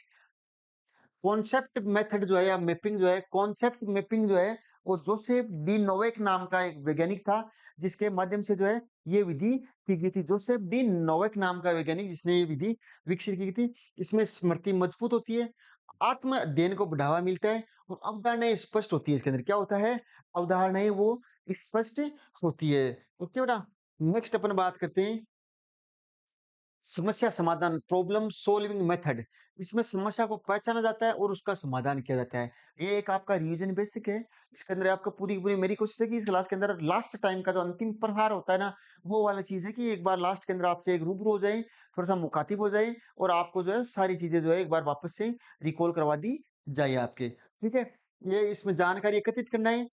कॉन्सेप्ट मेथड जो है या मैपिंग जो है, कॉन्सेप्ट मैपिंग जो है, वो जोसेफ डी नोवेक नाम का एक वैज्ञानिक था, जिसके माध्यम से जो है ये विधि की गई थी। जोसेफ डी नोवेक नाम का वैज्ञानिक जिसने ये विधि विकसित की थी। इसमें स्मृति मजबूत होती है, आत्म अध्ययन को बढ़ावा मिलता है और अवधारणाएँ स्पष्ट होती है इसके अंदर। क्या होता है? अवधारणाएँ वो स्पष्ट होती है। ओके बेटा? नेक्स्ट अपन बात करते हैं समस्या समाधान प्रॉब्लम सॉल्विंग मेथड। इसमें समस्या को पहचाना जाता है और उसका समाधान किया जाता है। ये एक आपका रिवीजन बेसिक है। इसके अंदर आपका पूरी की पूरी मेरी कोशिश है कि इस क्लास के अंदर लास्ट टाइम का जो अंतिम प्रहार होता है ना, वो वाला चीज़ है कि एक बार लास्ट के अंदर आपसे एक रूबरू हो जाए, थोड़ा-सा मुखातिब हो जाए और आपको जो है सारी चीज़ें जो है एक बार वापस से रिकॉल करवा दी जाए आपके। ठीक है? ये इसमें जानकारी एकत्रित करना है,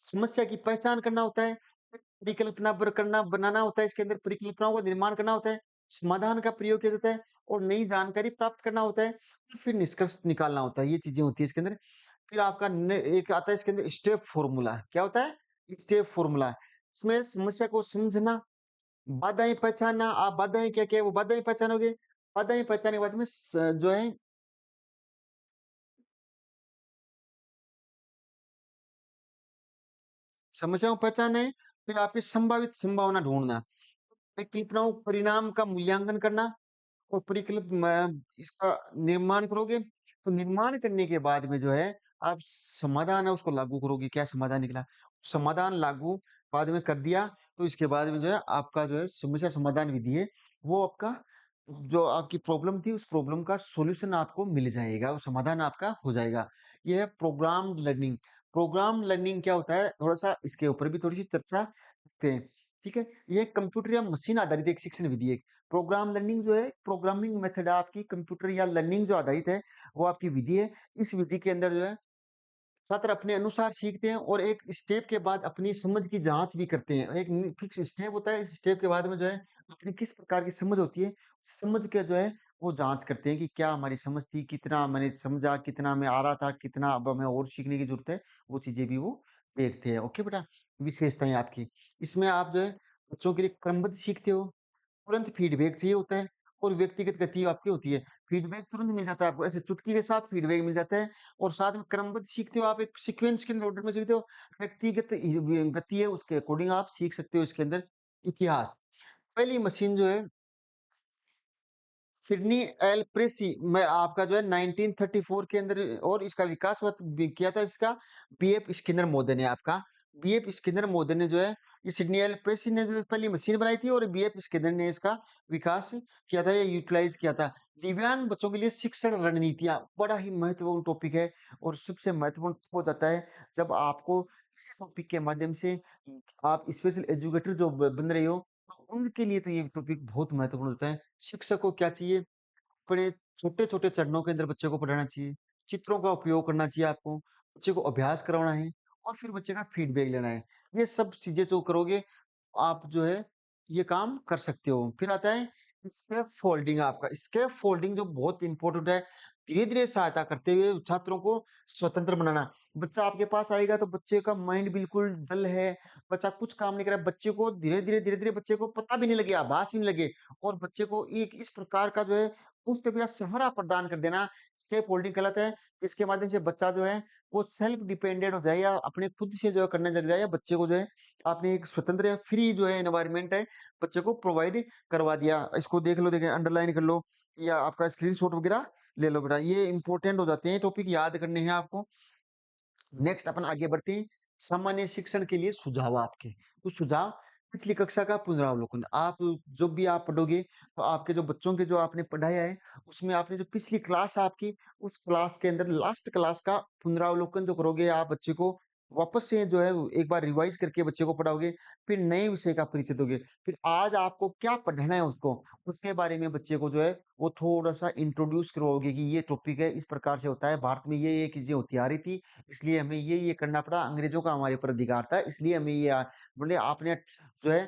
समस्या की पहचान करना होता है, परिकल्पना बर करना बनाना होता है इसके अंदर परिकल्पनाओं का निर्माण करना होता है। समाधान का प्रयोग किया जाता है और नई जानकारी प्राप्त करना होता है और फिर निष्कर्ष निकालना होता है। ये चीज़ें होती है इसके अंदर। फिर आपका न एक आता है इसके अंदर स्टेप फ़ॉर्मूला। क्या होता है? Step formula. इसमें समस्या को समझना, बाधाएँ पहचानना। आप बाधाएँ क्या-क्या है वो बाधाएँ पहचानोगे। बाधाएँ पहचानने के बाद में जो है समस्याओं को पहचानना है, फिर आपकी संभावित संभावना ढूँढना। परिकल्पनाओं परिणाम का मूल्यांकन करना और इसका निर्माण करोगे, तो निर्माण करने के बाद में जो है, आप समाधान है उसको लागू करोगे, क्या समाधान निकला? समाधान लागू बाद में कर दिया, तो इसके बाद में जो है आपका जो है समस्या समाधान विधि है, वो आपका जो आपकी प्रॉब्लम थी, उस प्रॉब्लम का सॉल्यूशन आपको मिल जाएगा, वो समाधान आपका हो जाएगा। ये है प्रोग्राम लर्निंग। प्रोग्राम लर्निंग क्या होता है? थोड़ा-सा इसके ऊपर भी थोड़ी-सी चर्चा करते हैं, ठीक है? ये कंप्यूटर या मशीन आधारित एक शिक्षण विधि है। प्रोग्राम लर्निंग जो है, प्रोग्रामिंग मेथड आपकी कंप्यूटर या लर्निंग जो आधारित है, वो आपकी विधि है। इस विधि के अंदर जो है, छात्र अपने अनुसार सीखते हैं और एक स्टेप के बाद अपनी समझ की जाँच भी करते हैं। एक फिक्स स्टेप होता है, इस स्टेप के बाद में जो है, अपनी किस प्रकार की समझ होती है, समझ के जो है वो जाँच करते हैं कि क्या हमारी समझ थी, कितना मैंने समझा, कितना हमें आ रहा था, कितना अब हमें और सीखने की ज़रूरत है, वो चीज़ें भी वो देखते हैं। ओके बेटा? विशेषताएँ आपकी। इसमें आप जो है बच्चों के लिए क्रमबद्ध सीखते हो, तुरंत फीडबैक चाहिए होता है और व्यक्तिगत गति आपकी होती है। फीडबैक तुरंत मिल जाता है आपको, ऐसे चुटकी के साथ फीडबैक मिल जाता है और साथ में क्रमबद्ध सीखते हो आप, एक सीक्वेंस के अंदर ऑर्डर में सीखते हो। व्यक्तिगत गति है उसके अकॉर्डिंग आप सीख सकते हो इसके अंदर इतिहास। पहली मशीन जो है सिडनी एल प्रेसी में आपका जो है 1934 के अंदर और इसका विकास हुआ किया था इसका बीएफ स्किनर मोदे ने आपका। बीएफ स्किनर मोदे ने जो है ये सिडनी एल प्रेसी ने जो पहली मशीन बनाई थी और बीएफ स्किनर ने इसका विकास किया था या यूटिलाइज किया था। दिव्यांग बच्चों के लिए शिक्षण रणनीतियाँ बड़ा ही महत्वपूर्ण टॉपिक है और सबसे महत्वपूर्ण तब हो जाता है जब आपको इस टॉपिक के माध्यम से आप स्पेशल एजुकेटर जो बन रहे हो तो उनके लिए तो ये टॉपिक बहुत महत्वपूर्ण होता है। शिक्षक को क्या चाहिए बड़े छोटे-छोटे चरणों के अंदर बच्चे को पढ़ाना चाहिए, चित्रों का उपयोग करना चाहिए आपको, बच्चे को अभ्यास करवाना है और फिर बच्चे का फीडबैक लेना है। ये सब चीज़ें जो करोगे, आप जो है ये काम कर सकते हो। फिर आता है स्कैफोल्डिंग आपका, स्कैफोल्डिंग जो बहुत इम्पोर्टेंट है, धीरे-धीरे सहायता करते हुए छात्रों को स्वतंत्र बनाना। बच्चा आपके पास आएगा तो बच्चे का माइंड बिल्कुल डल है, बच्चा कुछ काम नहीं कर रहा है, बच्चे को धीरे-धीरे बच्चे को पता भी नहीं लगे, आभास भी नहीं लगे और बच्चे को एक इस प्रकार का जो है पुष्ट या सहारा प्रदान कर देना, स्केप होल्डिंग कहलाता है, जिसके माध्यम से बच्चा जो है, वो सेल्फ डिपेंडेंट हो जाए या अपने खुद से जो है करने लग जाए या बच्चे को जो है, आपने एक स्वतंत्र या फ्री जो है एनवायरनमेंट है, बच्चे को प्रोवाइड करवा दिया। इसको देख लो, देखिए अंडरलाइन कर लो या आपका स्क्रीनशॉट वगैरह ले लो बेटा। ये इम्पोर्टेंट हो जाते हैं, टॉपिक याद करने हैं आपको। नेक्स्ट अपन आगे बढ़ते हैं। सामान्य शिक्षण के लिए सुझाव आपके। तो सुझाव पिछली कक्षा का पुनरावलोकन। आप जब भी आप पढ़ोगे तो आपके जो बच्चों के जो आपने पढ़ाया है, उसमें आपने जो पिछली क्लास आपकी, उस क्लास के अंदर लास्ट क्लास का पुनरावलोकन जो करोगे आप बच्चे को वापस से जो है एक बार रिवाइज़ करके बच्चे को पढ़ाओगे, फिर नए विषय का परिचय दोगे। फिर आज आपको क्या पढ़ना है उसको, उसके बारे में बच्चे को जो है वो थोड़ा-सा इंट्रोड्यूस करवाओगे कि ये टॉपिक है, इस प्रकार से होता है, भारत में ये-ये चीज़ें होती आ रही थी। इसलिए हमें ये करना पड़ा, अंग्रेज़ों का हमारे ऊपर अधिकार था, इसलिए हमें ये बोले आपने जो है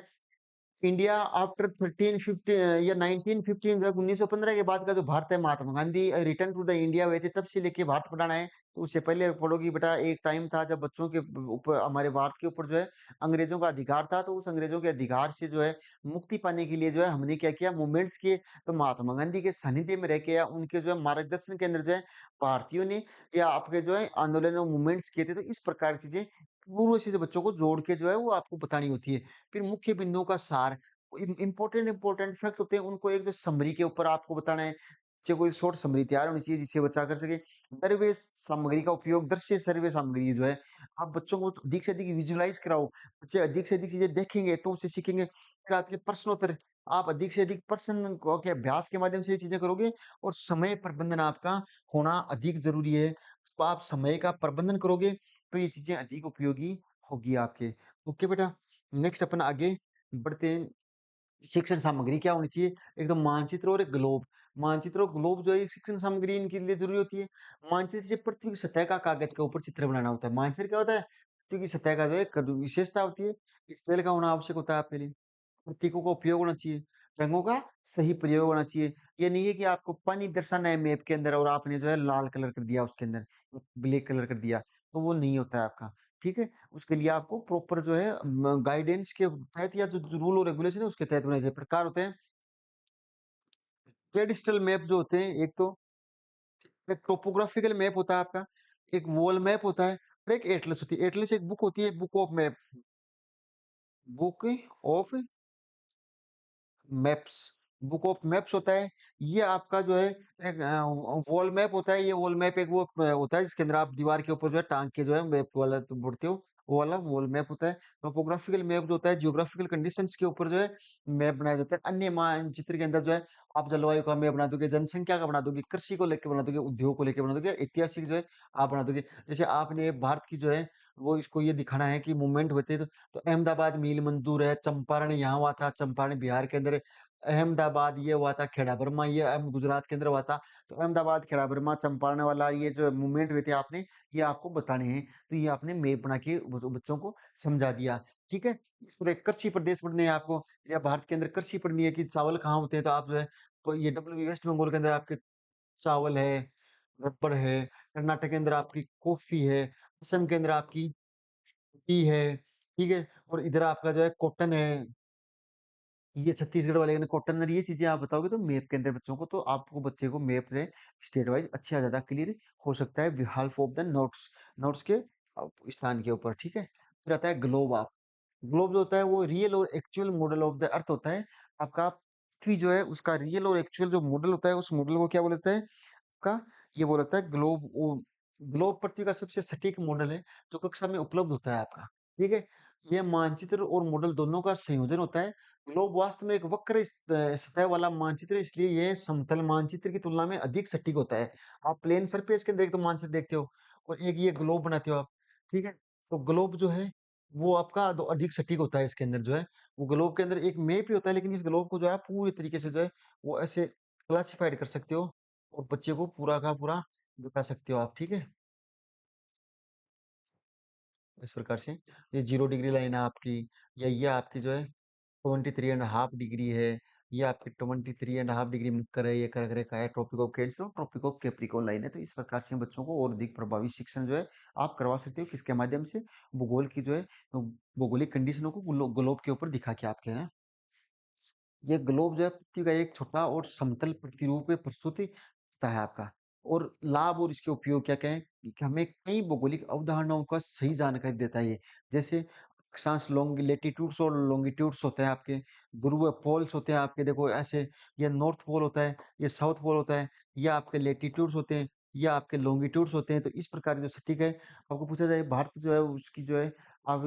इंडिया आफ्टर 1350 या 1915 जब 1915 के बाद का जो भारत है, Mahatma Gandhi return to the India हुए थे, तब से लेके भारत पढ़ाना है। तो उससे पहले पढ़ोगी बेटा एक टाइम था जब बच्चों के ऊपर हमारे भारत के ऊपर जो है अंग्रेज़ों का अधिकार था, तो उस अंग्रेज़ों के अधिकार से जो है मुक्ति पाने के लिए जो है हमने क्या किया मूवमेंट्स किए। तो महात्मा गांधी के सानिध्य में रह के या उनके जो है मार्गदर्शन के अंदर जो है भारतीयों ने या आपके जो है आंदोलन और मूवमेंट्स किए थे। तो इस प्रकार की चीज़ें पूर्व से जो बच्चों को जोड़ के जो है वो आपको बतानी होती है। फिर मुख्य बिंदुओं का सार इम्पोर्टेंट फैक्ट्स होते हैं, उनको एक जो समरी के ऊपर आपको बताना है। बच्चे को एक शॉर्ट समरी तैयार होनी चाहिए जिससे बच्चा कर सके। दरवेश सामग्री का उपयोग दृश्य सर्वे सामग्री जो है, आप बच्चों को अधिक से अधिक विजुअलाइज़ कराओ। बच्चे अधिक से अधिक चीज़ें देखेंगे तो उससे सीखेंगे। फिर आपके प्रश्नोत्तर, आप अधिक से अधिक प्रश्न को के अभ्यास के माध्यम से ये चीज़ें करोगे और समय प्रबंधन आपका होना अधिक ज़रूरी है। तो आप समय का प्रबंधन करोगे तो ये चीज़ें अधिक उपयोगी होगी आपके। ओके बेटा, नेक्स्ट अपन आगे बढ़ते हैं। शिक्षण सामग्री क्या होनी चाहिए? एकदम मानचित्र और एक ग्लोब। मानचित्र और ग्लोब जो है एक शिक्षण सामग्री इनके लिए ज़रूरी होती है। मानचित्र से पृथ्वी की सतह का कागज़ के ऊपर चित्र बनाना होता है। मानचित्र क्या होता है? पृथ्वी की सतह का जो है एक विशेषता होती है। स्केल का होना आवश्यक होता है आपके लिए। प्रतीकों का उपयोग होना चाहिए, रंगों का सही प्रयोग होना चाहिए। ये नहीं है कि आपको पानी दर्शाना है मैप के अंदर और आपने जो है लाल कलर कर दिया उसके अंदर, ब्लैक कलर कर दिया, तो वो नहीं होता है आपका, ठीक है? उसके लिए आपको प्रॉपर जो है गाइडेंस के तहत या जो रूल और रेगुलेशन है उसके तहत बनाए जाए प्रकार होते हैं। कैडस्ट्रल मैप जो होते हैं, एक तो एक टोपोग्राफिकल मैप होता है आपका, एक वॉल मैप होता है और एक एटलस होती है। एटलस एक बुक होती है, book of map, book of maps, book of maps होता है। ये आपका जो है एक वॉल मैप होता है। ये वॉल मैप एक वो होता है जिसके अंदर आप दीवार के ऊपर जो है टाँग के जो है मैप वाला तुम बोलते हो, वो वाला वॉल मैप होता है। टोपोग्राफिकल मैप जो होता है जियोग्राफिकल कंडीशंस के ऊपर जो है मैप बनाया जाता है। अन्य मानचित्र के अंदर जो है आप जलवायु का मैप बना दोगे, जनसंख्या का बना दोगे, कृषि को लेके बना दोगे, उद्योग को लेके बना दोगे, ऐतिहासिक जो है आप बना दोगे। जैसे आपने भारत की जो है वो इसको ये दिखाना है कि मूवमेंट हुए थे तो अहमदाबाद मील मंजूर है, चंपारण यहाँ हुआ था, चंपारण बिहार के अंदर अहमदाबाद ये हुआ था, खेड़ा बर्मा ये गुजरात के अंदर हुआ था। तो अहमदाबाद, खेड़ा बर्मा, चंपारण वाला ये जो मूवमेंट हुए थे आपने, ये आपको बताने हैं। तो ये आपने मैप बना के बच्चों को समझा दिया, ठीक है? इस तरह कृषि प्रदेश पढ़ने हैं आपको या भारत के अंदर कृषि पढ़नी है कि चावल कहाँ होते हैं, तो आप जो है ये वेस्ट बंगाल के अंदर आपके चावल है, रबर है, कर्नाटक के अंदर आपकी कॉफ़ी है, असम के अंदर आपकी टी है, ठीक है? और इधर आपका जो है कॉटन है, ये छत्तीसगढ़ वाले ने कॉटन और ये चीज़ें आप बताओगे तो मैप के अंदर बच्चों को तो आपको बच्चे को मैप से स्टेट वाइज़ अच्छा ज़्यादा क्लियर हो सकता है with help of the notes, notes के स्थान के ऊपर, ठीक है? फिर आता है ग्लोब आप। ग्लोब जो होता है वो रियल और actual model of the earth होता है। आपका पृथ्वी जो है उसका रियल और एक्चुअल जो मॉडल होता है उस मॉडल को क्या बोला जाता है? का ये बोला जाता है ग्लोब ग्लोब पृथ्वी का सबसे सटीक मॉडल है जो कक्षा में उपलब्ध होता है आपका, ठीक है? ये मानचित्र और मॉडल दोनों का संयोजन होता है। ग्लोब वास्तव में एक वक्र सतह वाला मानचित्र है, इसलिए ये समतल मानचित्र की तुलना में अधिक सटीक होता है। आप प्लेन सरफेस के अंदर एक तो मानचित्र देखते हो और एक ये ग्लोब बनाते हो आप, ठीक है? तो ग्लोब जो है वो आपका दो अधिक सटीक होता है इसके अंदर जो है, वो ग्लोब के अंदर एक मैप ही होता है लेकिन इस ग्लोब को जो है पूरी तरीके से जो है वो ऐसे क्लासिफाइड कर सकते हो और बच्चे को पूरा का पूरा बता सकते हो आप, ठीक है? इस प्रकार से ये 0 डिग्री लाइन है आपकी या ये आपकी जो है 23 एंड हाफ डिग्री है, ये आपकी 23 एंड हाफ डिग्री मकर है, ये कर्क रेखा है, ट्रॉपिक ऑफ कैंसर और ट्रॉपिक ऑफ कैप्रिकॉर्न लाइन है। तो इस प्रकार से हम बच्चों को और अधिक प्रभावी शिक्षण जो है आप करवा सकते हो किसके माध्यम से? भूगोल की जो है भौगोलिक कंडीशनों को ग्लोब के ऊपर दिखा के आपके है ना? ये ग्लोब जो है पृथ्वी का एक छोटा और समतल प्रतिरूप में प्रस्तुति होता है आपका और लाभ और इसके उपयोग क्या क्या है कि हमें कई भौगोलिक अवधारणाओं का सही जानकारी देता है ये जैसे अक्षांश लॉन्ग लेटीट्यूड्स और लॉन्गिट्यूड्स होते हैं आपके ध्रुव पोल्स होते हैं आपके देखो ऐसे ये नॉर्थ पोल होता है ये साउथ पोल होता है ये आपके लेटीट्यूड्स होते हैं ये आपके लॉन्गिट्यूड्स होते हैं तो इस प्रकार जो सटीक है आपको पूछा जाए भारत जो है उसकी जो है आप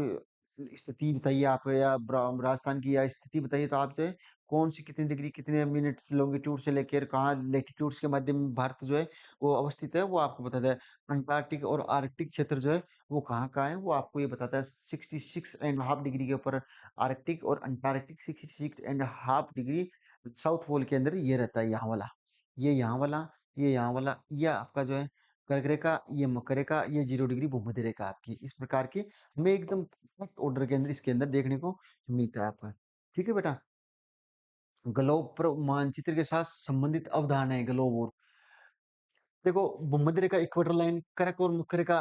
स्थिति बताइए आप या राजस्थान की या स्थिति बताइए तो आप जो है कौन-सी कितनी डिग्री कितने मिनट्स लॉन्गिट्यूड से लेकर कहाँ लैटिट्यूड्स के माध्यम में भारत जो है वो अवस्थित है, वो आपको बताता है। अंटार्कटिक और आर्कटिक क्षेत्र जो है वो कहाँ-कहाँ है, वो आपको ये बताता है 66 एंड हाफ डिग्री के ऊपर आर्कटिक और Antarctic 66 and half degree south pole के अंदर ये रहता है यहाँ वाला। ये यहाँ वाला, ये यहाँ वाला, ये आपका जो है कर्क रेखा, ये मकर रेखा, ये 0 डिग्री भूमध्य रेखा आपकी। इस प्रकार के हमें एकदम परफेक्ट ऑर्डर के अंदर इसके अंदर देखने को मिलता है आपका। ठीक है बेटा? ग्लोब पर मानचित्र के साथ संबंधित अवधारणा है ग्लोब और देखो भूमध्य रेखा इक्वेटर लाइन कर्क और मकर रेखा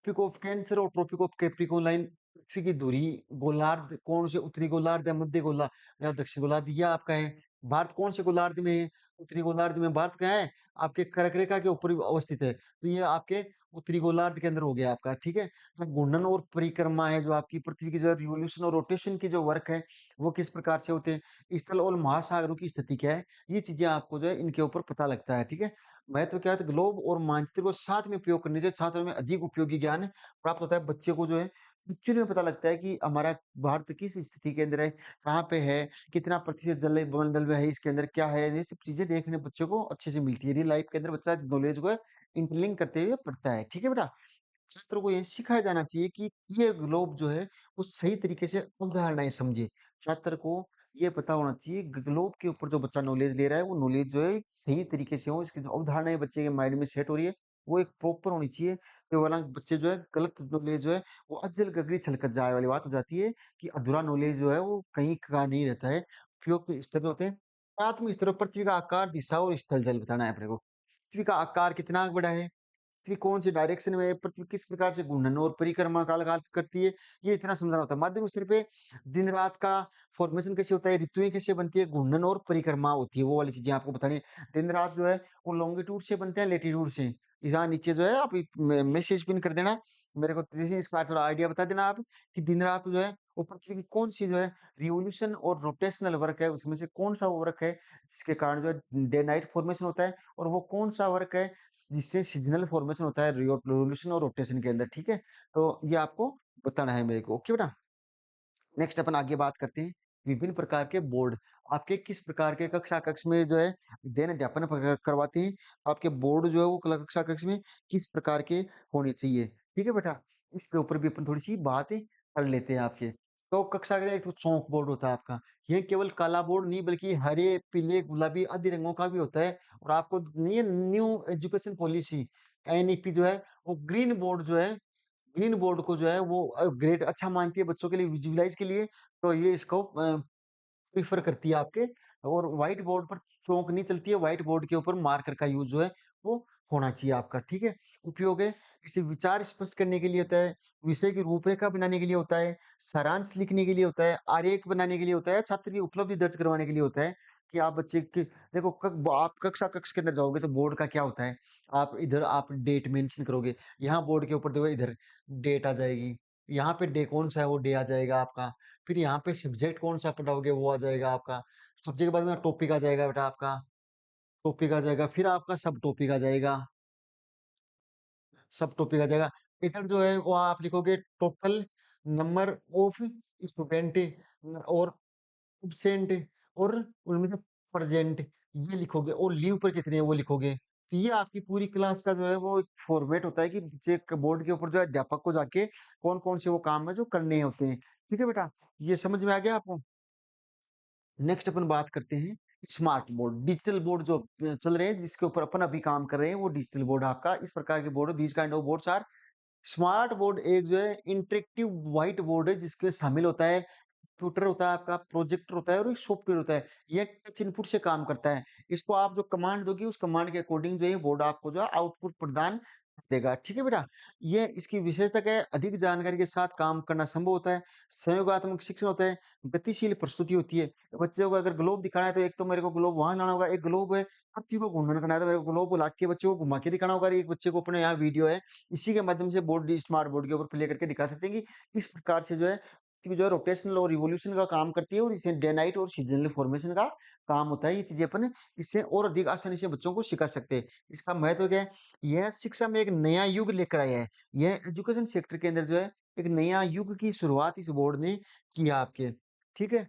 ट्रॉपिक ऑफ कैंसर और ट्रॉपिक ऑफ कैप्रिकॉर्न लाइन पृथ्वी की धुरी गोलार्ध कौन से उत्तरी गोलार्ध या मध्य गोला या दक्षिण गोलार्ध यह आपका है भारत कौन से गोलार्ध में है उत्तरी गोलार्ध में भारत कहाँ है आपके कर्क रेखा के ऊपर अवस्थित है तो ये आपके उत्तरी गोलार्ध के अंदर हो गया आपका ठीक है तो घूर्णन और परिक्रमा है जो आपकी पृथ्वी की जो रिवोल्यूशन और रोटेशन की जो वर्क है वो किस प्रकार से होते हैं स्थल और महासागरों की स्थिति क्या है ये चीजें आपको जो है इनके ऊपर पता लगता है ठीक है महत्व क्या है तो ग्लोब और मानचित्र को साथ में उपयोग करने से छात्रों में अधिक उपयोगी ज्ञान प्राप्त होता है बच्चे को जो है एक्चुअली में पता लगता है कि हमारा भारत किस स्थिति के अंदर है कहाँ पे है कितना प्रतिशत जल मंडल में है इसके अंदर क्या है ये सब चीजें देखने बच्चों को अच्छे से मिलती है रियल लाइफ के अंदर बच्चा नॉलेज को इंटरलिंक करते हुए पढ़ता है ठीक है बेटा छात्रों को ये सिखाया जाना चाहिए कि ये ग्लोब जो है वो सही तरीके से अवधारणाएं समझे छात्र को ये पता होना चाहिए ग्लोब के ऊपर जो बच्चा नॉलेज ले रहा है वो नॉलेज जो है सही तरीके से हो इसकी जो अवधारणाएं बच्चे के माइंड में सेट हो रही है वो एक प्रॉपर होनी चाहिए तो वरना बच्चे जो है गलत नॉलेज जो है वो अज्जल गगरी छलकत जाए वाली बात हो जाती है कि अधूरा नॉलेज जो है वो कहीं का नहीं रहता है उपयुक्त स्तर होते हैं प्राथमिक स्तर पर पृथ्वी का आकार दिशा और स्थल जल बताना है अपने को पृथ्वी का आकार कितना बड़ा है पृथ्वी कौन सी डायरेक्शन में है, पृथ्वी किस प्रकार से घूर्णन और परिक्रमा काल करती है, ये इतना समझाना होता है। माध्यम स्तर पे दिन-रात का फॉर्मेशन कैसे होता है, ऋतुएँ कैसे बनती है, घूर्णन और परिक्रमा होती है, वो वाली चीज़ें आपको बतानी है। दिन-रात जो है वो लॉन्गिट्यूड से बनते हैं, लैटीट्यूड से। यहाँ नीचे जो है आप मैसेज पिन कर देना, मेरे को जैसे इसका थोड़ा आइडिया बता देना आप कि दिन-रात जो है वो पृथ्वी की कौन-सी जो है रिवोल्यूशन और रोटेशनल वर्क है, उसमें से कौन-सा वो वर्क है, जिसके कारण जो है डे नाइट फॉर्मेशन होता है और वो कौन-सा वर्क है जिससे सीज़नल फॉर्मेशन होता है रिवोल्यूशन और रोटेशन के अंदर, ठीक है? तो ये आपको बताना है मेरे को, ओके बेटा? नेक्स्ट अपन आगे बात करते हैं, विभिन्न प्रकार के बोर्ड। आपके किस प्रकार के कक्षा कक्ष में जो है अध्ययन अध्यापन करवाते हैं, आपके बोर्ड जो है वो कक्षा कक्ष में किस प्रकार के होने चाहिए, ठीक है बेटा? इसके ऊपर भी अपन थोड़ी-सी बात कर लेते हैं आपके। तो कक्षा का एक तो चॉक बोर्ड होता है आपका, ये केवल काला बोर्ड नहीं बल्कि हरे, पीले, गुलाबी आदि रंगों का भी होता है और आपको ये न्यू एजुकेशन पॉलिसी एनईपी जो है वो ग्रीन बोर्ड जो है ग्रीन बोर्ड को जो है वो ग्रेड अच्छा मानती है बच्चों के लिए विजुअलाइज़ के लिए, तो ये इसको प्रेफ़र करती है आपके और व्हाइट बोर्ड पर चॉक नहीं चलती है, व्हाइट बोर्ड के ऊपर मार्कर का यूज़ जो है वो होना चाहिए आपका, ठीक है? उपयोग है, किसी विचार स्पष्ट करने के लिए होता है, विषय की रूपरेखा बनाने के लिए होता है, सारांश लिखने के लिए होता है, आरेख बनाने के लिए होता है, छात्र की उपलब्धि दर्ज करवाने के लिए होता है कि आप बच्चे के देखो आप कक्ष के अंदर जाओगे तो बोर्ड का क्या होता है, आप इधर आप डेट मेंशन करोगे, यहाँ बोर्ड के ऊपर देखो इधर डेट आ जाएगी, यहाँ पे डे कौन-सा है वो डे आ जाएगा आपका। फिर यहाँ पे सब्जेक्ट कौन-सा पढ़ाओगे वो आ जाएगा आपका। सब्जेक्ट के बाद में टॉपिक आ जाएगा बेटा आपका, टॉपिक आ जाएगा, फिर आपका सब टॉपिक आ जाएगा, सब टॉपिक आ जाएगा। इधर जो है वो आप लिखोगे टोटल नंबर ऑफ स्टूडेंट और एब्सेंट और उनमें से प्रेजेंट ये लिखोगे और लीव पर कितने हैं वो लिखोगे। तो ये आपकी पूरी क्लास का जो है वो एक फॉर्मेट होता है कि बच्चे क बोर्ड के ऊपर जो है अध्यापक को जाके कौन-कौन से वो काम है जो करने होते हैं। ठीक है बेटा? ये समझ में आ गया आपको? नेक्स्ट अपन बात करते हैं स्मार्ट बोर्ड, डिजिटल बोर्ड जो चल रहे हैं जिसके ऊपर अपन अभी काम कर रहे हैं वो डिजिटल बोर्ड आपका इस प्रकार के board these kind of boards are smart board एक जो है इंटरेक्टिव व्हाइट बोर्ड है जिसके शामिल होता है कंप्यूटर होता है आपका, प्रोजेक्टर होता है और एक सॉफ्टवेयर होता है। ये टच इनपुट से काम करता है। इसको आप जो कमांड दोगे उस कमांड के अकॉर्डिंग जो है बोर्ड आपको जो है आउटपुट प्रदान देगा। ठीक है बेटा? ये इसकी विशेषता क्या है? अधिक जानकारी के साथ काम करना संभव होता है, सहयोगात्मक शिक्षण होता है, गतिशील प्रस्तुति होती है। बच्चे को अगर ग्लोब दिखाना है तो एक तो मेरे को ग्लोब वहाँ लाना होगा, एक ग्लोब है पृथ्वी को घूर्णन करना है तो मेरे को ग्लोब को लाके बच्चे को घुमा के दिखाना होगा और एक बच्चे को अपने यहाँ वीडियो है, इसी के माध्यम से बोर्ड स्मार्ट बोर्ड के ऊपर प्ले करके दिखा सकते हैं कि इस प्रकार से जो है पृथ्वी जो है रोटेशनल और रिवोल्यूशन का काम करती है और इसे डे नाइट और सीजनल फॉर्मेशन का काम होता है। ये चीज़ें अपन इससे और अधिक आसानी से बच्चों को सिखा सकते हैं। इसका महत्व क्या है? यह शिक्षा में एक नया युग लेकर आया है। यह एजुकेशन सेक्टर के अंदर जो है एक नया युग की शुरुआत इस बोर्ड ने किया आपके। ठीक है?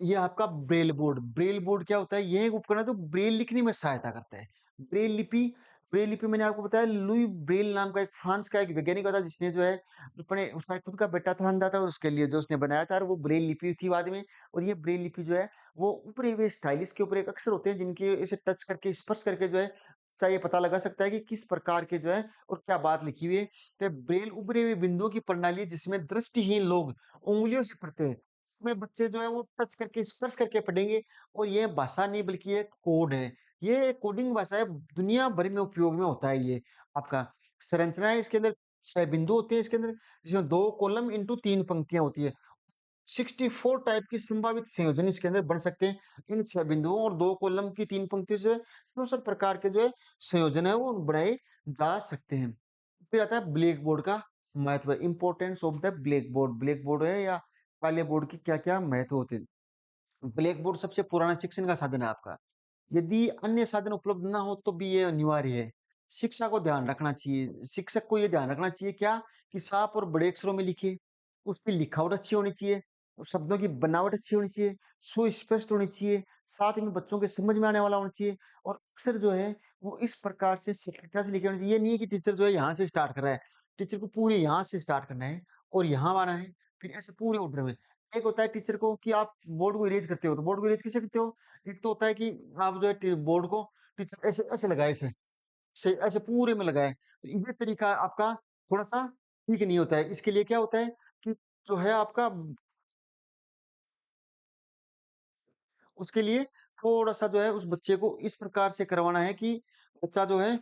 ये आपका ब्रेल बोर्ड क्या होता है? ये एक उपकरण है जो ब्रेल लिखने में सहायता करता है। ब्रेल लिपि ब्रेल लिपि मैंने आपको बताया लुई ब्रेल नाम का एक फ्रांस का एक वैज्ञानिक था जिसने जो है अपने उसका खुद का बेटा था अंधा था उसके लिए जो उसने बनाया था और वो ब्रेल लिपि थी बाद में और ये ब्रेल लिपि जो है वो ऊपरी हुए स्टाइलिस के ऊपर एक अक्षर होते हैं जिनके इसे टच करके स्पर्श करके जो है बच्चा ये पता लगा सकता है कि किस प्रकार के जो है और क्या बात लिखी हुई है। तो ब्रेल उभरे हुए बिंदुओं की प्रणाली है जिसमें दृष्टिहीन लोग उँगलियों से पढ़ते हैं। इसमें बच्चे जो है वो टच करके स्पर्श करके पढ़ेंगे और ये भाषा नहीं बल्कि ये कोड है। ये कोडिंग भाषा है, दुनिया भर में उपयोग में होता है ये आपका। संरचना है इसके अंदर 6 बिंदु होते हैं इसके अंदर, जिसमें 2 कॉलम इंटू 3 पंक्तियाँ होती है। 64 टाइप के संभावित संयोजन इसके अंदर बन सकते हैं। इन 6 बिंदुओं और 2 कॉलम की 3 पंक्तियों से 64 प्रकार के जो है संयोजन है वो बनाए जा सकते हैं। फिर आता है ब्लैक बोर्ड का महत्व, importance of the black board. Black board है या काले बोर्ड की क्या-क्या महत्व होते हैं। ब्लैक बोर्ड सबसे पुराना शिक्षण का साधन है आपका। यदि अन्य साधन उपलब्ध ना हो तो भी ये अनिवार्य है। शिक्षा को ध्यान रखना चाहिए शिक्षक को ये ध्यान रखना चाहिए क्या कि साफ और बड़े अक्षरों में लिखे, उसकी लिखावट अच्छी होनी चाहिए, शब्दों की बनावट अच्छी होनी चाहिए, सुस्पष्ट होनी चाहिए, साथ में बच्चों के समझ में आने वाला होना चाहिए और अक्षर जो है वो इस प्रकार से सटीकता से लिखे होने चाहिए। ये नहीं है कि टीचर जो है यहाँ से स्टार्ट कर रहा है, टीचर को पूरे यहाँ से स्टार्ट करना है और यहाँ आना है, फिर ऐसे पूरे ऑर्डर में। एक होता है टीचर को कि आप बोर्ड को इरेज़ करते हो, तो बोर्ड को इरेज़ कैसे करते हो? एक तो होता है कि आप जो है बोर्ड को टीचर ऐसे ऐसे लगाए ऐसे ऐसे पूरे में लगाए। तो ये तरीका आपका थोड़ा-सा ठीक नहीं होता है। इसके लिए क्या होता है कि जो है आपका उसके लिए थोड़ा-सा जो है उस बच्चे को इस प्रकार से करवाना है कि बच्चा जो है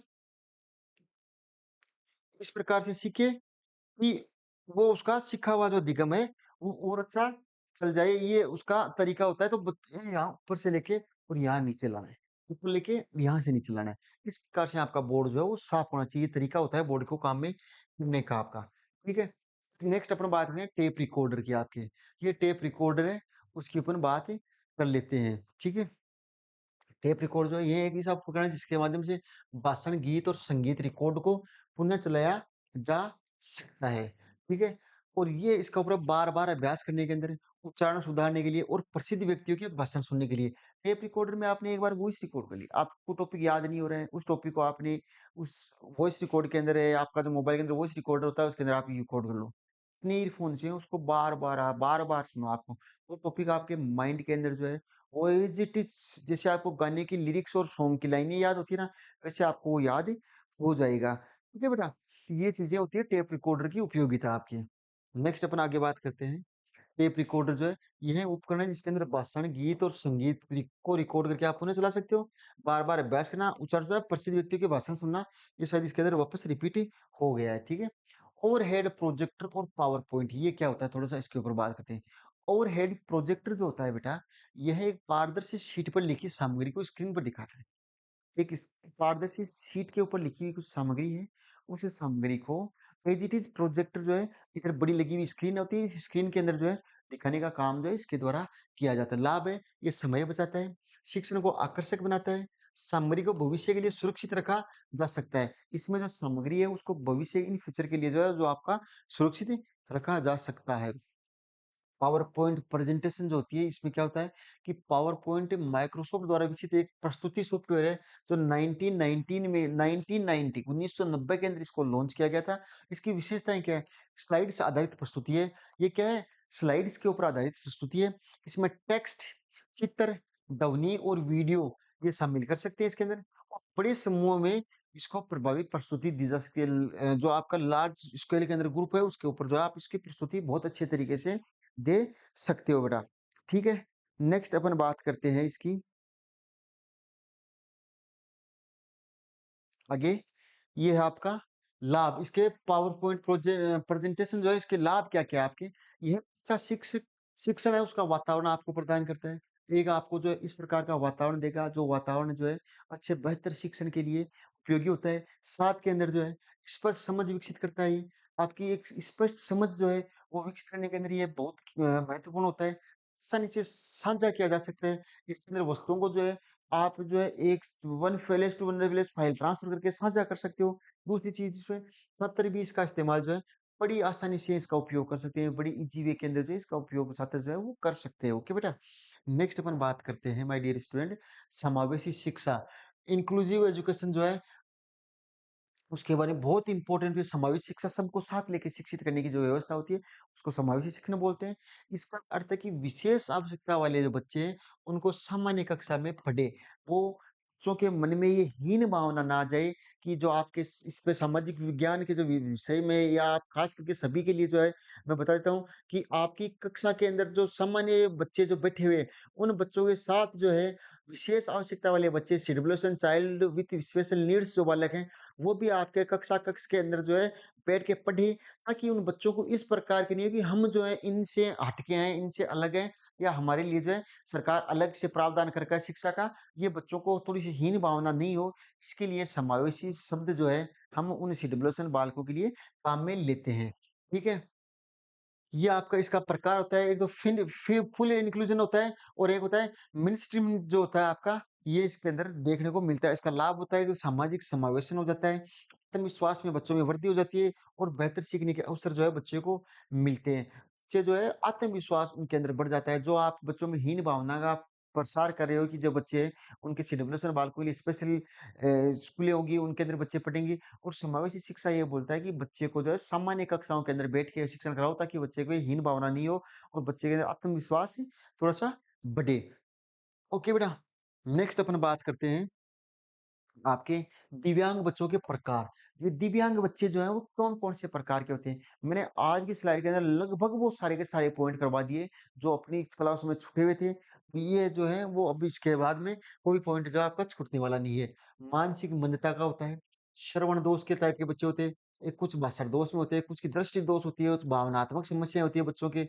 इस प्रकार से सीखे कि वो उसका सीखा हुआ जो दिगम है, वो और अच्छा चल जाए, ये उसका तरीका होता है। तो यहाँ ऊपर से लेके और यहाँ नीचे लाना है। ऊपर लेके यहाँ से नीचे लाना है। इस प्रकार से आपका बोर्ड जो है वो साफ होना चाहिए, तरीका होता है बोर्ड को काम में करने का आपका, ठीक है? नेक्स्ट अपन बात करें टेप रिकॉर्डर की आपके। ये टेप रिकॉर्डर है, उसकी अपन बात कर लेते हैं, ठीक है? टेप रिकॉर्ड जो है ये एक ऐसा उपकरण है जिसके माध्यम से भाषण, गीत और संगीत रिकॉर्ड को पुनः चलाया जा सकता है, ठीक है? और ये इसका उपयोग बार-बार अभ्यास करने के अंदर, उच्चारण सुधारने के लिए और प्रसिद्ध व्यक्तियों के भाषण सुनने के लिए। टेप रिकॉर्डर में आपने एक बार वॉइस रिकॉर्ड कर ली, आपको टॉपिक याद नहीं हो रहा है, उस टॉपिक को आपने उस वॉइस रिकॉर्ड के अंदर आपका जो मोबाइल के अंदर वॉइस रिकॉर्डर होता है उसके अंदर आप रिकॉर्ड कर लो। अपने ईयरफ़ोन से उसको बार-बार सुनो आपको। वो टॉपिक आपके माइंड के अंदर जो है वो एज़ इट इज़ जैसे आपको गाने की लिरिक्स और सॉन्ग की लाइनें याद होती है ना, वैसे आपको वो याद हो जाएगा। ठीक है बेटा? ये चीज़ें होती है टेप रिकॉर्डर की उपयोगिता आपकी। नेक्स्ट अपन आगे बात करते हैं। टेप रिकॉर्डर जो है, यह उपकरण है जिसके अंदर भाषण, गीत और संगीत को रिकॉर्ड करके आप उन्हें चला सकते हो। बार-बार अभ्यास करना, उच्चार-उच्चार प्रसिद्ध व्यक्तियों के भाषण सुनना, ये शायद इसके अंदर वापस रिपीट हो गया है, ठीक है? ओवरहेड प्रोजेक्टर और पावर पॉइंट, ये क्या होता है? थोड़ा-सा इसके ऊपर बात करते हैं। ओवरहेड प्रोजेक्टर जो होता है बेटा, यह एक पारदर्शी शीट पर लिखी सामग्री को स्क्रीन पर दिखाता है। एक इस पारदर्शी शीट के ऊपर लिखी हुई कुछ सामग्री है, उस सामग्री को एज़ इट इज़ प्रोजेक्टर जो है, इधर बड़ी लगी हुई स्क्रीन होती है, इस स्क्रीन के अंदर जो है दिखाने का काम जो है इसके द्वारा किया जाता है। लाभ है, ये समय बचाता है, शिक्षण को आकर्षक बनाता है, सामग्री को भविष्य के लिए सुरक्षित रखा जा सकता है। इसमें जो सामग्री है उसको भविष्य इन फ्यूचर के लिए जो है, जो आपका सुरक्षित रखा जा सकता है। पावर पॉइंट प्रेजेंटेशन जो होती है, इसमें क्या होता है कि पावर पॉइंट माइक्रोसॉफ्ट द्वारा विकसित एक प्रस्तुति सॉफ्टवेयर है, जो 1919 में 1990 1990 के अंदर इसको लॉन्च किया गया था। इसकी विशेषताएँ क्या है? स्लाइड्स आधारित प्रस्तुति है। ये क्या है? स्लाइड्स के ऊपर आधारित प्रस्तुति है। इसमें टेक्स्ट, चित्र, ध्वनि और वीडियो ये शामिल कर सकते हैं इसके अंदर, और बड़े समूहों में इसको प्रभावी प्रस्तुति दी जा सकती है। जो आपका लार्ज स्केल के अंदर ग्रुप है, उसके ऊपर जो है आप इसकी प्रस्तुति बहुत अच्छे तरीके से दे सकते हो बेटा, ठीक है? नेक्स्ट अपन बात करते हैं इसकी आगे, ये है आपका लाभ। इसके पावर पॉइंट प्रेजेंटेशन जो है, इसके लाभ क्या-क्या है आपके? यह अच्छा शिक्षण है उसका वातावरण आपको प्रदान करता है। एक आपको जो है इस प्रकार का वातावरण देगा, जो वातावरण जो है अच्छे बेहतर शिक्षण के लिए उपयोगी होता है। साथ के अंदर जो है स्पष्ट समझ विकसित करता है ये। आपकी एक स्पष्ट समझ जो है वो विकसित करने के अंदर ये बहुत महत्वपूर्ण होता है। आसानी से साझा किया जा सकता है। इसके अंदर वस्तुओं को जो है आप जो है एक one files to one files file transfer करके साझा कर सकते हो। दूसरी चीज़ इसमें छात्र भी इसका इस्तेमाल जो है बड़ी आसानी से इसका उपयोग कर सकते हैं, बड़ी ईज़ी वे के अंदर जो है इसका उपयोग छात्र जो है वो कर सकते हैं। ओके बेटा? नेक्स्ट अपन बात करते हैं माय डियर स्टूडेंट, समावेशी शिक्षा। इंक्लूसिव एजुकेशन जो है उसके बारे में बहुत इंपॉर्टेंट है, समावेशी शिक्षा सबको साथ लेके शिक्षित करने की जो व्यवस्था होती है, उसको समावेशी शिक्षण बोलते हैं। इसका अर्थ है कि विशेष आवश्यकता वाले जो बच्चे हैं, उनको सामान्य कक्षा में पढ़े। वो बच्चों के मन में ये हीन भावना ना आ जाए कि जो आपके इस पे सामाजिक विज्ञान के जो विषय में, या आप खास करके सभी के लिए जो है, मैं बता देता हूँ कि आपकी कक्षा के अंदर जो सामान्य बच्चे जो बैठे हुए हैं, उन बच्चों के साथ जो है विशेष आवश्यकता वाले बच्चे, शेड्यूलेशन चाइल्ड विथ स्पेशल नीड्स जो बालक हैं, वो भी आपके कक्षा कक्ष के अंदर जो है बैठ के पढ़े, ताकि उन बच्चों को इस प्रकार की नहीं हो कि हम जो है इनसे हटके हैं, इनसे अलग हैं, या हमारे लिए जो है सरकार अलग से प्रावधान कर रखा है शिक्षा का। ये बच्चों को थोड़ी-सी हीन भावना नहीं हो, इसके लिए समावेशी शब्द जो है हम उन शेड्यूलेशन बालकों के लिए काम में लेते हैं। ठीक है? ये आपका इसका प्रकार होता है, एक तो फुल इंक्लूजन होता है, और एक होता है मेन स्ट्रीम जो होता है आपका, ये इसके अंदर देखने को मिलता है। इसका लाभ होता है कि सामाजिक समावेशन हो जाता है, आत्मविश्वास में बच्चों में वृद्धि हो जाती है, और बेहतर सीखने के अवसर जो है बच्चे को मिलते हैं। बच्चे जो है आत्मविश्वास उनके अंदर बढ़ जाता है, जो आप बच्चों में हीन भावना का प्रसार कर रहे हो कि जो बच्चे हैं, उनके सिडब्ल्यूएसएन बालकों के लिए स्पेशल स्कूलें होंगी, उनके अंदर बच्चे पढ़ेंगे। और समावेशी शिक्षा ये बोलता है कि बच्चे को जो है सामान्य कक्षाओं के अंदर बैठ के शिक्षण कराओ, ताकि बच्चे को ये हीन भावना नहीं हो, और बच्चे के अंदर आत्मविश्वास थोड़ा-सा बढ़े। ओके बेटा, नेक्स्ट अपन बात करते हैं आपके दिव्यांग बच्चों के प्रकार। ये दिव्यांग बच्चे जो हैं वो कौन-कौन से प्रकार के होते हैं? मैंने आज की स्लाइड के अंदर लगभग वो सारे के सारे पॉइंट करवा दिए, जो अपनी क्लास में छूटे हुए थे। ये जो है वो अब इसके बाद में कोई पॉइंट जो है आपका छूटने वाला नहीं है। मानसिक मंदता का होता है, श्रवण दोष के टाइप के बच्चे होते हैं, कुछ भाषण दोष में होते हैं, कुछ की दृष्टि दोष होती है, कुछ भावनात्मक समस्याएँ होती है बच्चों के,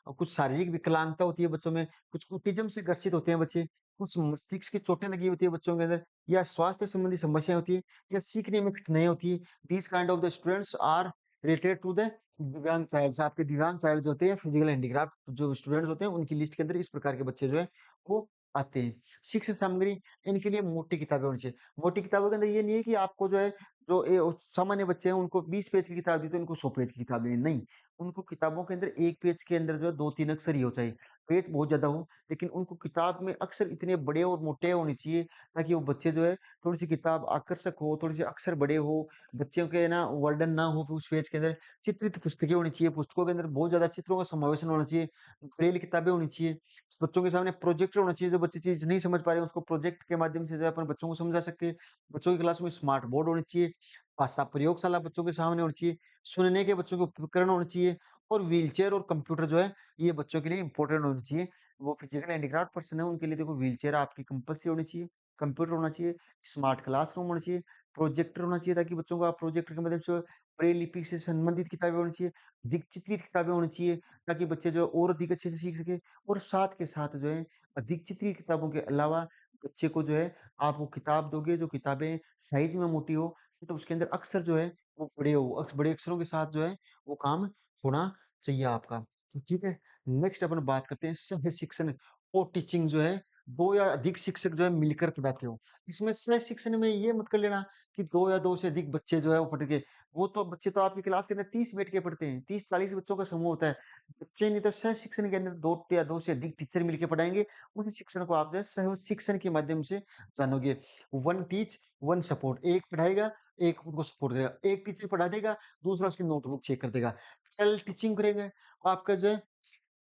कुछ शारीरिक विकलांगता होती है बच्चों में, कुछ ऑटिज़्म से ग्रसित होते हैं बच्चे, कुछ मस्तिष्क की चोटें लगी होती है बच्चों के अंदर, या स्वास्थ्य संबंधी समस्याएँ होती है, या सीखने में कठिनाई होती है। These kind of the students are related to the divyang childs. आपके दिव्यांग चाइल्ड जो होते हैं, फिजिकल हैंडीक्राफ्ट जो स्टूडेंट्स होते हैं, उनकी लिस्ट के अंदर इस प्रकार के बच्चे जो हैं, वो आते हैं। शिक्षण सामग्री, इनके लिए मोटी किताबें होनी चाहिए। मोटी किताबों के अंदर ये नहीं है कि आपको जो है, जो सामान्य बच्चे हैं, उनको 20 पेज की किताब दी तो इनको 100 पेज की किताब देनी, नहीं। उनको किताबों के अंदर 1 पेज के अंदर जो है 2-3 अक्षर ही हो चाहिए। पेज बहुत ज़्यादा हो, लेकिन उनको किताब में अक्षर इतने बड़े और मोटे होने चाहिए, ताकि वो बच्चे जो है थोड़ी-सी किताब आकर्षक हो, थोड़ी-सी अक्षर बड़े हो, बच्चों के ना वर्डन ना हो उस पेज के अंदर, चित्रित पुस्तकें होनी चाहिए, पुस्तकों के अंदर बहुत ज़्यादा चित्रों का समावेशन होना चाहिए, ब्रेल किताबें होनी चाहिए, बच्चों के सामने प्रोजेक्टर होना चाहिए, जो बच्चे चीज़ नहीं समझ पा रहे हैं उसको प्रोजेक्ट के माध्यम से जो है अपन बच्चों को समझा सकते हैं। बच्चों की क्लास में स्मार्ट बोर्ड होनी चाहिए, भाषा प्रयोगशाला बच्चों के सामने होनी चाहिए, सुनने के बच्चों के उपकरण होने चाहिए, और व्हीलचेयर और कंप्यूटर जो है, ये बच्चों के लिए इम्पोर्टेंट होनी चाहिए। वो फिजिकल हैंडीक्राफ्ट पर्सन है, उनके लिए देखो व्हीलचेयर आपकी कंपल्सरी होनी चाहिए, कंप्यूटर होना चाहिए, स्मार्ट क्लासरूम होना चाहिए, प्रोजेक्टर होना चाहिए ताकि बच्चों को आप प्रोजेक्टर की मदद से ब्रेल लिपि से संबंधित किताबें होनी चाहिए, दिक्चित्रित किताबें होनी चाहिए ताकि बच्चे जो है और अधिक अच्छे से सीख सकें और साथ के साथ जो है दिक्चित्रित किताबों के अलावा बच्चे को जो है आप वो किताब दोगे जो किताबें साइज़ में मोटी हो, तो उसके अंदर अक्षर जो है वो बड़े हो, बड़े अक्षरों के साथ जो है वो काम होना चाहिए आपका। तो ठीक है, नेक्स्ट अपन बात करते हैं सह शिक्षण और टीचिंग जो है 2 या अधिक शिक्षक जो है मिलकर पढ़ाते हो। इसमें सह शिक्षण में ये मत कर लेना कि 2 या 2 से अधिक बच्चे जो है वो पढ़ के वो तो बच्चे तो आपकी क्लास के अंदर 30 बैठ के पढ़ते हैं, 30-40 बच्चों का समूह होता है। बच्चे नहीं तो सह शिक्षण के अंदर 2 या 2 से अधिक टीचर मिलके पढ़ाएँगे, उस शिक्षण को आप जो है सह शिक्षण के माध्यम से जानोगे। वन टीच, वन सपोर्ट एक पढ़ाएगा, एक उनको सपोर्ट करेगा। एक टीचर पढ़ा देगा, दूसरा उसकी नोटबुक चेक कर देगा। पैरेलल टीचिंग करेंगे, आपका जो है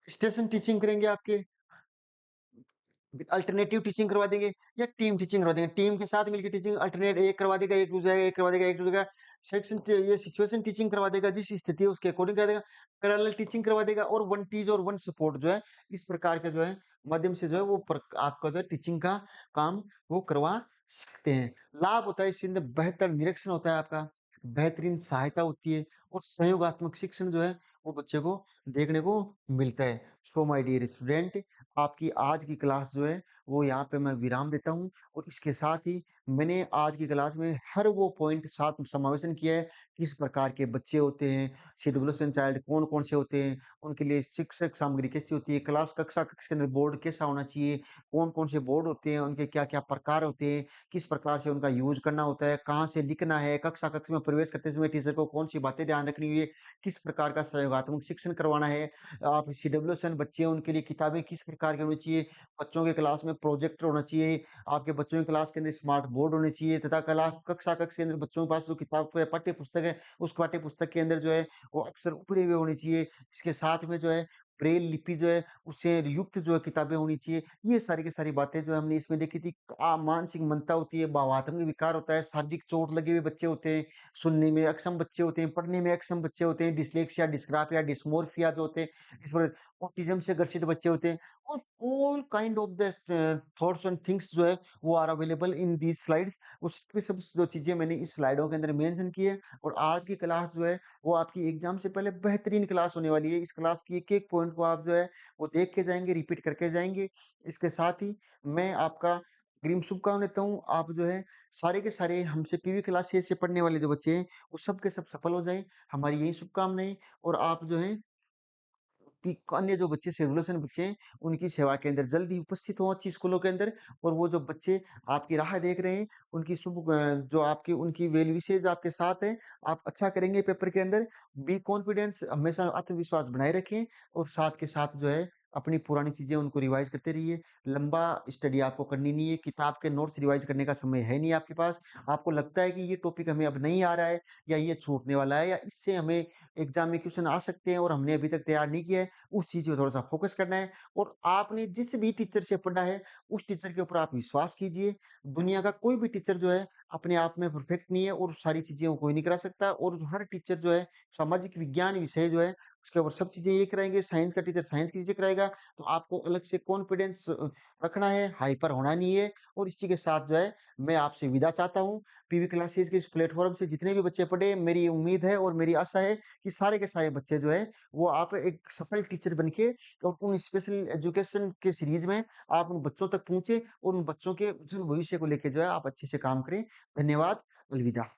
स्टेशन टीचिंग करेंगे आपके अल्टरनेटिव टीचिंग करवा देंगे या टीम टीचिंग करवा देंगे। टीम के साथ मिलकर टीचिंग अल्टरनेट एक करवा देगा, एक रुक जाएगा, एक करवा देगा, एक रुक जाएगा। सेक्शन ये सिचुएशन टीचिंग करवा देगा, जिस स्थिति है उसके अकॉर्डिंग करा देगा। पैरेलल टीचिंग करवा देगा और वन टीच और वन सपोर्ट जो है, इस प्रकार के जो है माध्यम से जो है वो आपका जो है टीचिंग का काम वो करवा सकते हैं। लाभ होता है इसके अंदर बेहतर निरीक्षण होता है आपका, बेहतरीन सहायता होती है और सहयोगात्मक शिक्षण जो है वो बच्चे को देखने को मिलता है। सो माय डियर स्टूडेंट आपकी आज की क्लास जो है वो यहाँ पे मैं विराम देता हूँ और इसके साथ ही मैंने आज की क्लास में हर वो पॉइंट साथ समावेशन किया है किस प्रकार के बच्चे होते हैं शेड्यूलेशन चाइल्ड कौन कौन से होते हैं उनके लिए शिक्षक सामग्री कैसी होती है क्लास कक्षा कक्ष के अंदर बोर्ड कैसा होना चाहिए कौन कौन से बोर्ड होते हैं उनके क्या क्या प्रकार होते हैं किस प्रकार से उनका यूज करना होता है कहाँ से लिखना है कक्षा कक्ष में प्रवेश करते समय टीचर को कौन सी बातें ध्यान रखनी है किस प्रकार का सहयोगात्मक शिक्षण करवाना है आप सीडब्ल्यूएसएन बच्चे हैं उनके लिए किताबें किस प्रकार की होनी चाहिए, बच्चों के क्लास में प्रोजेक्टर होना चाहिए, आपके बच्चों की क्लास के अंदर स्मार्ट बोर्ड होने चाहिए तथा कक्षा कक्ष के अंदर बच्चों के पास जो किताब पाठ्य पुस्तक है, उस पाठ्य पुस्तक के अंदर जो है वो अक्षर उभरे हुए होने चाहिए। इसके साथ में जो है ब्रेल लिपि जो है उससे युक्त जो है किताबें होनी चाहिए। ये सारी की सारी बातें जो हमने इसमें देखी थी। मानसिक मंदता होती है, भावात्मक विकार होता है, शारीरिक चोट लगे हुए बच्चे होते हैं, सुनने में अक्षम बच्चे होते हैं, पढ़ने में अक्षम बच्चे होते हैं, डिस्लेक्सिया, डिस्ग्राफिया, डिस्मोर्फिया जो होते हैं, इस पर ऑटिज्म से ग्रसित बच्चे होते हैं और all kind of the thoughts and things जो है वो are available in these slides. वो सब सब जो चीज़ें मैंने इस स्लाइडों के अंदर मेंशन की है और आज की क्लास जो है वो आपकी एग्ज़ाम से पहले बेहतरीन क्लास होने वाली है। इस क्लास की एक-एक पॉइंट को आप जो है वो देख के जाएँगे, रिपीट करके जाएँगे। इसके साथ ही मैं आपका अग्रिम शुभकामनाएँ देता हूँ। आप जो है सारे के सारे हमसे पीवी क्लासेस से पढ़ने वाले जो बच्चे हैं, वो सब के सब सफल हो जाएँ। हमारी यही शुभकामनाएँ और आप जो है कि अन्य जो बच्चे सेवुलेशन बच्चे हैं, उनकी सेवा के अंदर जल्दी उपस्थित हों अच्छी स्कूलों के अंदर और वो जो बच्चे आपकी राह देख रहे हैं, उनकी जो आपकी उनकी वेल विशेज़ आपके साथ है। आप अच्छा करेंगे पेपर के अंदर, बी कॉन्फिडेंस हमेशा आत्मविश्वास बनाए रखें और साथ के साथ जो है, अपनी पुरानी चीज़ें उनको रिवाइज़ करते रहिए। लंबा स्टडी आपको करनी नहीं है, किताब के नोट्स रिवाइज़ करने का समय है नहीं आपके पास। आपको लगता है कि ये टॉपिक हमें अब नहीं आ रहा है या ये छूटने वाला है या इससे हमें एग्ज़ाम में क्वेश्चन आ सकते हैं और हमने अभी तक तैयार नहीं किया है। उस चीज़ पे थोड़ा-सा फ़ोकस करना है और आपने जिस भी टीचर से पढ़ा है, उस टीचर के ऊपर आप विश्वास कीजिए। दुनिया का कोई भी टीचर जो है, अपने आप में परफेक्ट नहीं है और सारी चीज़ें वो कोई नहीं करा सकता और हर टीचर जो है, सामाजिक विज्ञान विषय जो है, उसके ऊपर सब चीज़ें ये कराएँगे। साइंस का टीचर साइंस की चीज़ें कराएगा, तो आपको अलग से कॉन्फिडेंस रखना है, हाइपर होना नहीं है और इसी के साथ जो है, मैं आपसे विदा चाहता हूँ। पीवी क्लासेस के इस प्लेटफ़ॉर्म से जितने भी बच्चे पढ़े, मेरी उम्मीद है और मेरी आशा है कि सारे के सारे बच्चे जो है, वो आप एक सफल टीचर बन के और उन स्पेशल एजुकेशन के सीरीज़ में आप उन बच्चों तक पहुँचे और उन बच्चों के उज्जवल भविष्य को लेके जो है आप अच्छे से काम करें। धन्यवाद, अलविदा।